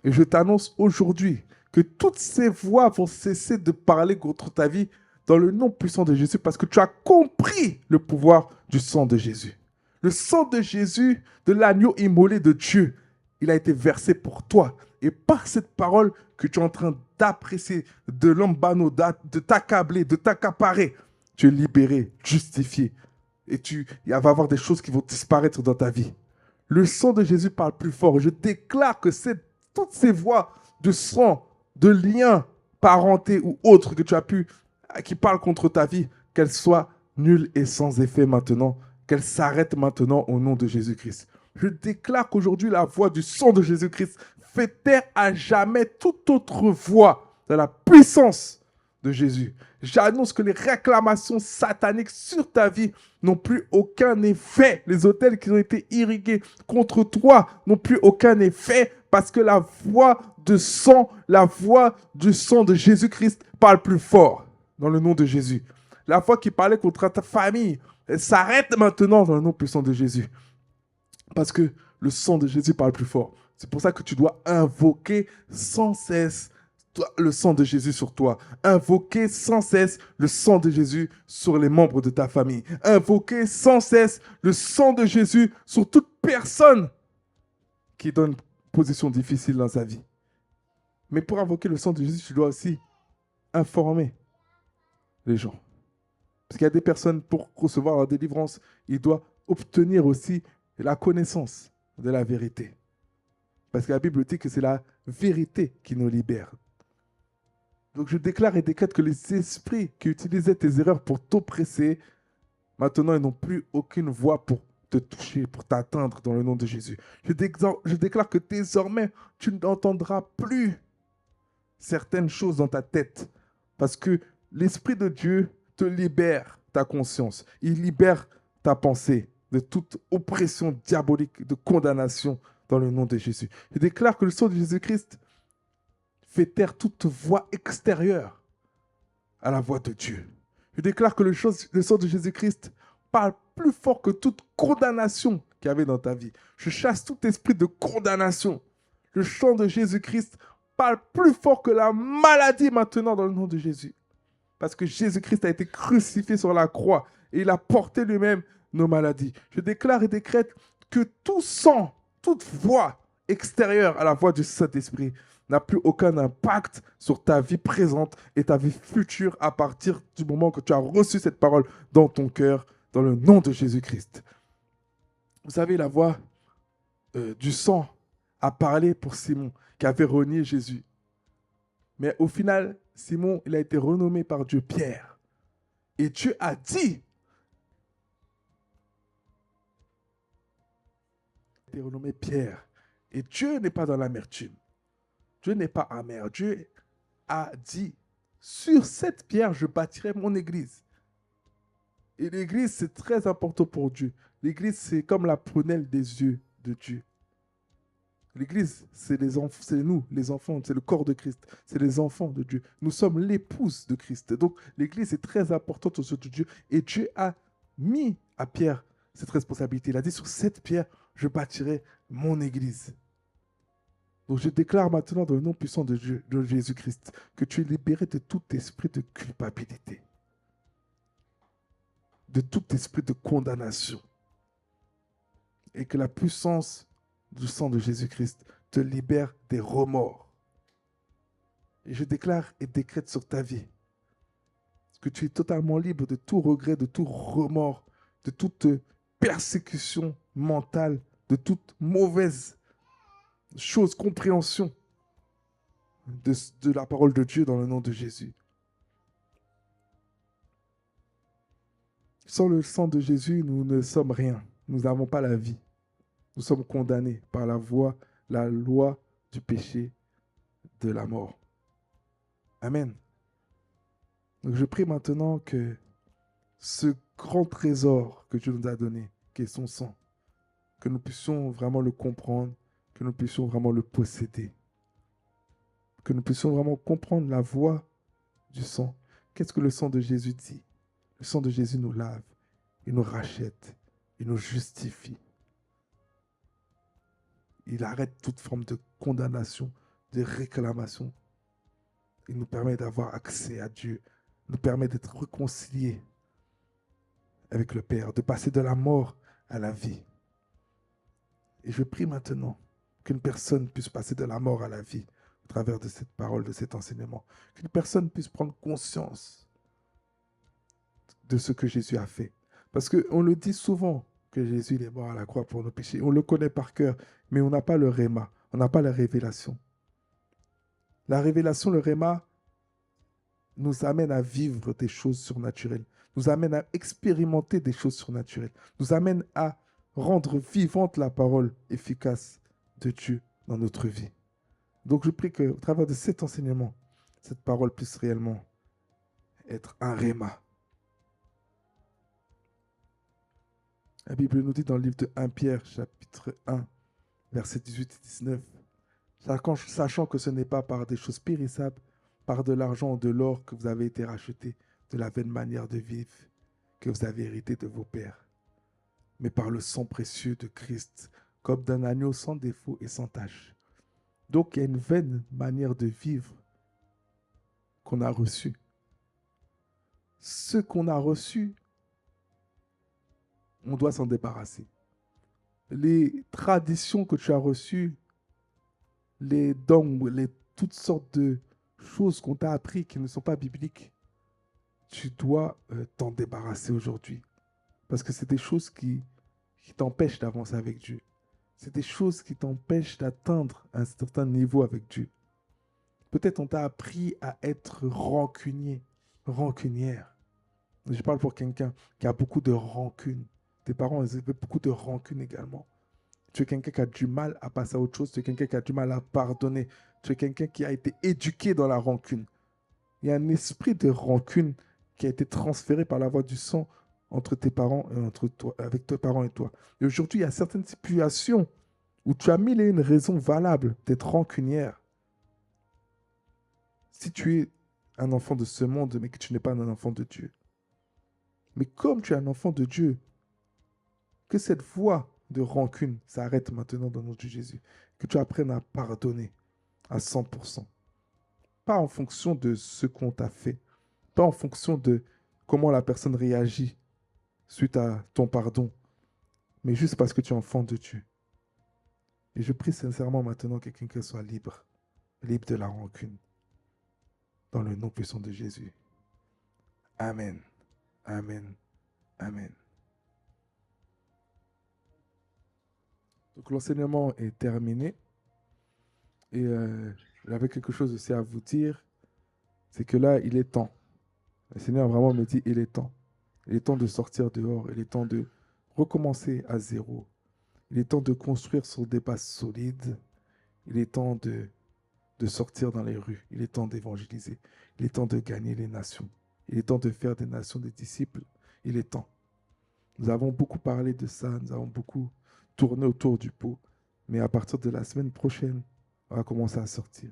Et je t'annonce aujourd'hui que toutes ces voix vont cesser de parler contre ta vie dans le nom puissant de Jésus parce que tu as compris le pouvoir du sang de Jésus. Le sang de Jésus, de l'agneau immolé de Dieu, il a été versé pour toi. Et par cette parole que tu es en train d'apprécier, de l'embano, de t'accabler, de t'accaparer, tu es libéré, justifié. Et il va y avoir des choses qui vont disparaître dans ta vie. Le sang de Jésus parle plus fort. Je déclare que toutes ces voix de sang, de liens parentés ou autres que tu as pu, qui parlent contre ta vie, qu'elles soient nulles et sans effet maintenant, qu'elles s'arrêtent maintenant au nom de Jésus-Christ. Je déclare qu'aujourd'hui, la voix du sang de Jésus-Christ fait taire à jamais toute autre voix de la puissance de Jésus. J'annonce que les réclamations sataniques sur ta vie n'ont plus aucun effet. Les autels qui ont été irrigués contre toi n'ont plus aucun effet parce que la voix du sang de Jésus-Christ parle plus fort dans le nom de Jésus. La voix qui parlait contre ta famille, elle s'arrête maintenant dans le nom puissant de Jésus. Parce que le sang de Jésus parle plus fort. C'est pour ça que tu dois invoquer sans cesse le sang de Jésus sur toi. Invoquer sans cesse le sang de Jésus sur les membres de ta famille. Invoquer sans cesse le sang de Jésus sur toute personne qui est dans une position difficile dans sa vie. Mais pour invoquer le sang de Jésus, tu dois aussi informer les gens. Parce qu'il y a des personnes, pour recevoir la délivrance, ils doivent obtenir aussi la connaissance de la vérité. Parce que la Bible dit que c'est la vérité qui nous libère. Donc je déclare et décrète que les esprits qui utilisaient tes erreurs pour t'oppresser, maintenant ils n'ont plus aucune voix pour te toucher, pour t'atteindre dans le nom de Jésus. Je déclare que désormais, tu n'entendras plus certaines choses dans ta tête. Parce que l'Esprit de Dieu te libère ta conscience. Il libère ta pensée de toute oppression diabolique, de condamnation dans le nom de Jésus. Je déclare que le sang de Jésus-Christ fait taire toute voix extérieure à la voix de Dieu. Je déclare que le sang de Jésus-Christ parle plus fort que toute condamnation qu'il y avait dans ta vie. Je chasse tout esprit de condamnation. Le sang de Jésus-Christ parle plus fort que la maladie maintenant dans le nom de Jésus. Parce que Jésus-Christ a été crucifié sur la croix et il a porté lui-même nos maladies. Je déclare et décrète que tout sang, toute voix extérieure à la voix du Saint-Esprit n'a plus aucun impact sur ta vie présente et ta vie future à partir du moment que tu as reçu cette parole dans ton cœur, dans le nom de Jésus-Christ. Vous savez, la voix du sang a parlé pour Simon, qui avait renié Jésus. Mais au final, Simon, il a été renommé par Dieu Pierre. Et Dieu a dit, il a été renommé Pierre. Et Dieu n'est pas dans l'amertume. Dieu n'est pas amer. Dieu a dit, sur cette pierre, je bâtirai mon église. Et l'église, c'est très important pour Dieu. L'église, c'est comme la prunelle des yeux de Dieu. L'église, c'est nous, les enfants, c'est le corps de Christ, c'est les enfants de Dieu. Nous sommes l'épouse de Christ. Donc, l'église est très importante aux yeux de Dieu. Et Dieu a mis à Pierre cette responsabilité. Il a dit, sur cette pierre, je bâtirai mon église. Donc, je déclare maintenant dans le nom puissant de Jésus-Christ que tu es libéré de tout esprit de culpabilité, de tout esprit de condamnation. Et que la puissance du sang de Jésus-Christ te libère des remords. Et je déclare et décrète sur ta vie que tu es totalement libre de tout regret, de tout remords, de toute persécution mentale, de toute mauvaise chose, compréhension. de la parole de Dieu dans le nom de Jésus. Sans le sang de Jésus, nous ne sommes rien. Nous n'avons pas la vie. Nous sommes condamnés par la loi du péché, de la mort. Amen. Donc je prie maintenant que ce grand trésor que Dieu nous a donné, qui est son sang, que nous puissions vraiment le comprendre, que nous puissions vraiment le posséder, que nous puissions vraiment comprendre la voie du sang. Qu'est-ce que le sang de Jésus dit? Le sang de Jésus nous lave, il nous rachète, il nous justifie. Il arrête toute forme de condamnation, de réclamation. Il nous permet d'avoir accès à Dieu, nous permet d'être réconciliés avec le Père, de passer de la mort à la vie. Et je prie maintenant qu'une personne puisse passer de la mort à la vie au travers de cette parole, de cet enseignement. Qu'une personne puisse prendre conscience de ce que Jésus a fait. Parce qu'on le dit souvent que Jésus est mort à la croix pour nos péchés. On le connaît par cœur, mais on n'a pas le réma, on n'a pas la révélation. La révélation, le réma, nous amène à vivre des choses surnaturelles, nous amène à expérimenter des choses surnaturelles, nous amène à rendre vivante la parole efficace de Dieu dans notre vie. Donc je prie qu'au travers de cet enseignement, cette parole puisse réellement être un réma. La Bible nous dit dans le livre de 1 Pierre, chapitre 1, versets 18 et 19, sachant que ce n'est pas par des choses périssables, par de l'argent ou de l'or que vous avez été rachetés de la vaine manière de vivre que vous avez hérité de vos pères, mais par le sang précieux de Christ, comme d'un agneau sans défaut et sans tache. Donc il y a une vaine manière de vivre qu'on a reçue. Ce qu'on a reçu, on doit s'en débarrasser. Les traditions que tu as reçues, les dogmes, toutes sortes de choses qu'on t'a appris qui ne sont pas bibliques, tu dois t'en débarrasser aujourd'hui. Parce que c'est des choses qui t'empêchent d'avancer avec Dieu. C'est des choses qui t'empêchent d'atteindre un certain niveau avec Dieu. Peut-être on t'a appris à être rancunier, rancunière. Je parle pour quelqu'un qui a beaucoup de rancune. Tes parents, ils avaient beaucoup de rancune également. Tu es quelqu'un qui a du mal à passer à autre chose. Tu es quelqu'un qui a du mal à pardonner. Tu es quelqu'un qui a été éduqué dans la rancune. Il y a un esprit de rancune qui a été transféré par la voie du sang entre tes parents et entre toi, avec tes parents et toi. Et aujourd'hui, il y a certaines situations où tu as mille et une raisons valables d'être rancunière. Si tu es un enfant de ce monde, mais que tu n'es pas un enfant de Dieu. Mais comme tu es un enfant de Dieu, que cette voie de rancune s'arrête maintenant dans le nom de Jésus. Que tu apprennes à pardonner à 100%. Pas en fonction de ce qu'on t'a fait. Pas en fonction de comment la personne réagit suite à ton pardon. Mais juste parce que tu es enfant de Dieu. Et je prie sincèrement maintenant que quelqu'un soit libre. Libre de la rancune. Dans le nom puissant de Jésus. Amen. Amen. Amen. Donc l'enseignement est terminé. Et j'avais quelque chose aussi à vous dire. C'est que là, il est temps. Le Seigneur vraiment me dit, il est temps. Il est temps de sortir dehors. Il est temps de recommencer à zéro. Il est temps de construire sur des bases solides. Il est temps de sortir dans les rues. Il est temps d'évangéliser. Il est temps de gagner les nations. Il est temps de faire des nations des disciples. Il est temps. Nous avons beaucoup parlé de ça. Nous avons beaucoup tourné autour du pot. Mais à partir de la semaine prochaine, on va commencer à sortir.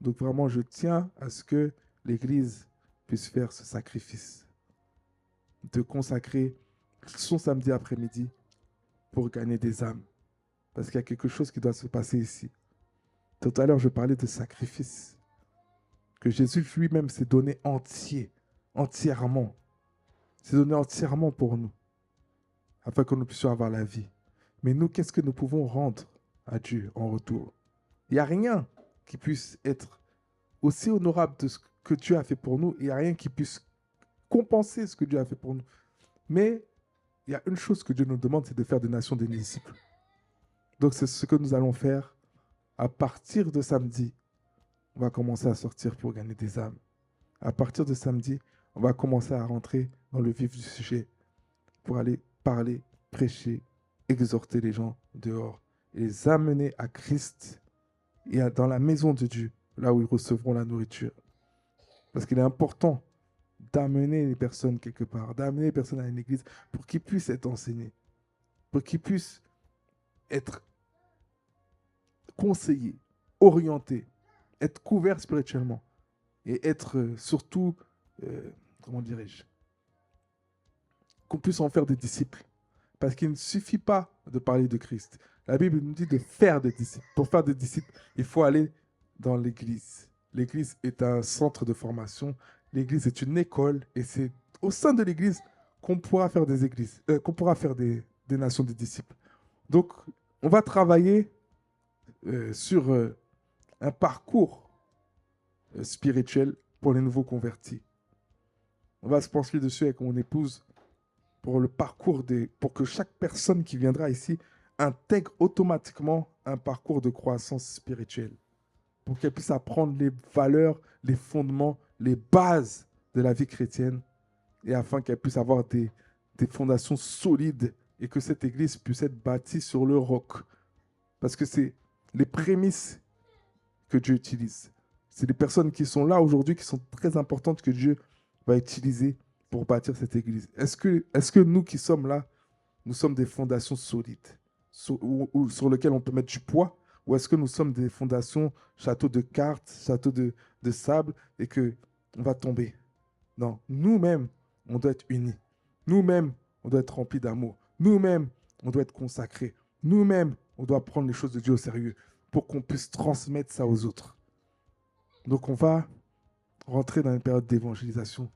Donc vraiment, je tiens à ce que l'Église puisse faire ce sacrifice. De consacrer son samedi après-midi pour gagner des âmes. Parce qu'il y a quelque chose qui doit se passer ici. Tout à l'heure, je parlais de sacrifice. Que Jésus lui-même s'est donné entièrement. S'est donné entièrement pour nous. Afin que nous puissions avoir la vie. Mais nous, qu'est-ce que nous pouvons rendre à Dieu en retour? Il n'y a rien qui puisse être aussi honorable de ce que Dieu a fait pour nous. Il n'y a rien qui puisse compenser ce que Dieu a fait pour nous. Mais il y a une chose que Dieu nous demande, c'est de faire des nations des disciples. Donc c'est ce que nous allons faire à partir de samedi. on va commencer à sortir pour gagner des âmes. À partir de samedi, on va commencer à rentrer dans le vif du sujet pour aller parler, prêcher, exhorter les gens dehors et les amener à Christ et dans la maison de Dieu, là où ils recevront la nourriture. Parce qu'il est important d'amener les personnes quelque part, d'amener les personnes à une église pour qu'ils puissent être enseignés, pour qu'ils puissent être conseillés, orientés, être couverts spirituellement et être surtout, comment dirais-je, qu'on puisse en faire des disciples. Parce qu'il ne suffit pas de parler de Christ. La Bible nous dit de faire des disciples. Pour faire des disciples, il faut aller dans l'église. L'église est un centre de formation. L'église est une école. Et c'est au sein de l'église qu'on pourra faire des églises, qu'on pourra faire des nations de disciples. Donc, on va travailler sur un parcours spirituel pour les nouveaux convertis. On va se pencher dessus avec mon épouse pour le parcours pour que chaque personne qui viendra ici intègre automatiquement un parcours de croissance spirituelle, pour qu'elle puisse apprendre les valeurs, les fondements, les bases de la vie chrétienne, et afin qu'elle puisse avoir des fondations solides et que cette église puisse être bâtie sur le roc. Parce que c'est les prémices que Dieu utilise. C'est les personnes qui sont là aujourd'hui qui sont très importantes que Dieu va utiliser pour bâtir cette église. Est-ce que nous qui sommes là, nous sommes des fondations solides sur lesquelles on peut mettre du poids, ou est-ce que nous sommes des fondations châteaux de cartes, châteaux de sable, et qu'on va tomber? Non, nous-mêmes, on doit être unis. Nous-mêmes, on doit être remplis d'amour. Nous-mêmes, on doit être consacrés. Nous-mêmes, on doit prendre les choses de Dieu au sérieux pour qu'on puisse transmettre ça aux autres. Donc, on va rentrer dans une période d'évangélisation.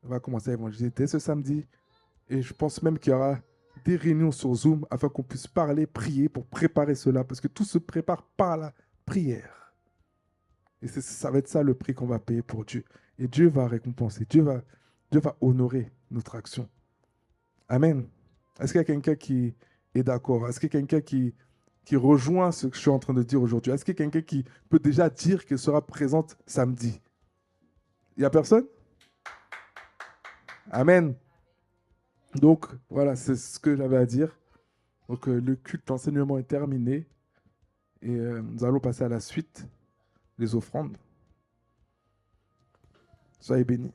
On va commencer à évangéliser dès ce samedi. Et je pense même qu'il y aura des réunions sur Zoom afin qu'on puisse parler, prier pour préparer cela. Parce que tout se prépare par la prière. Et ça va être ça le prix qu'on va payer pour Dieu. Et Dieu va récompenser. Dieu va honorer notre action. Amen. Est-ce qu'il y a quelqu'un qui est d'accord? Est-ce qu'il y a quelqu'un qui rejoint ce que je suis en train de dire aujourd'hui? Est-ce qu'il y a quelqu'un qui peut déjà dire qu'elle sera présente samedi? Il n'y a personne? Amen. Donc, voilà, c'est ce que j'avais à dire. Donc, le culte d'enseignement est terminé. Et nous allons passer à la suite, les offrandes. Soyez bénis.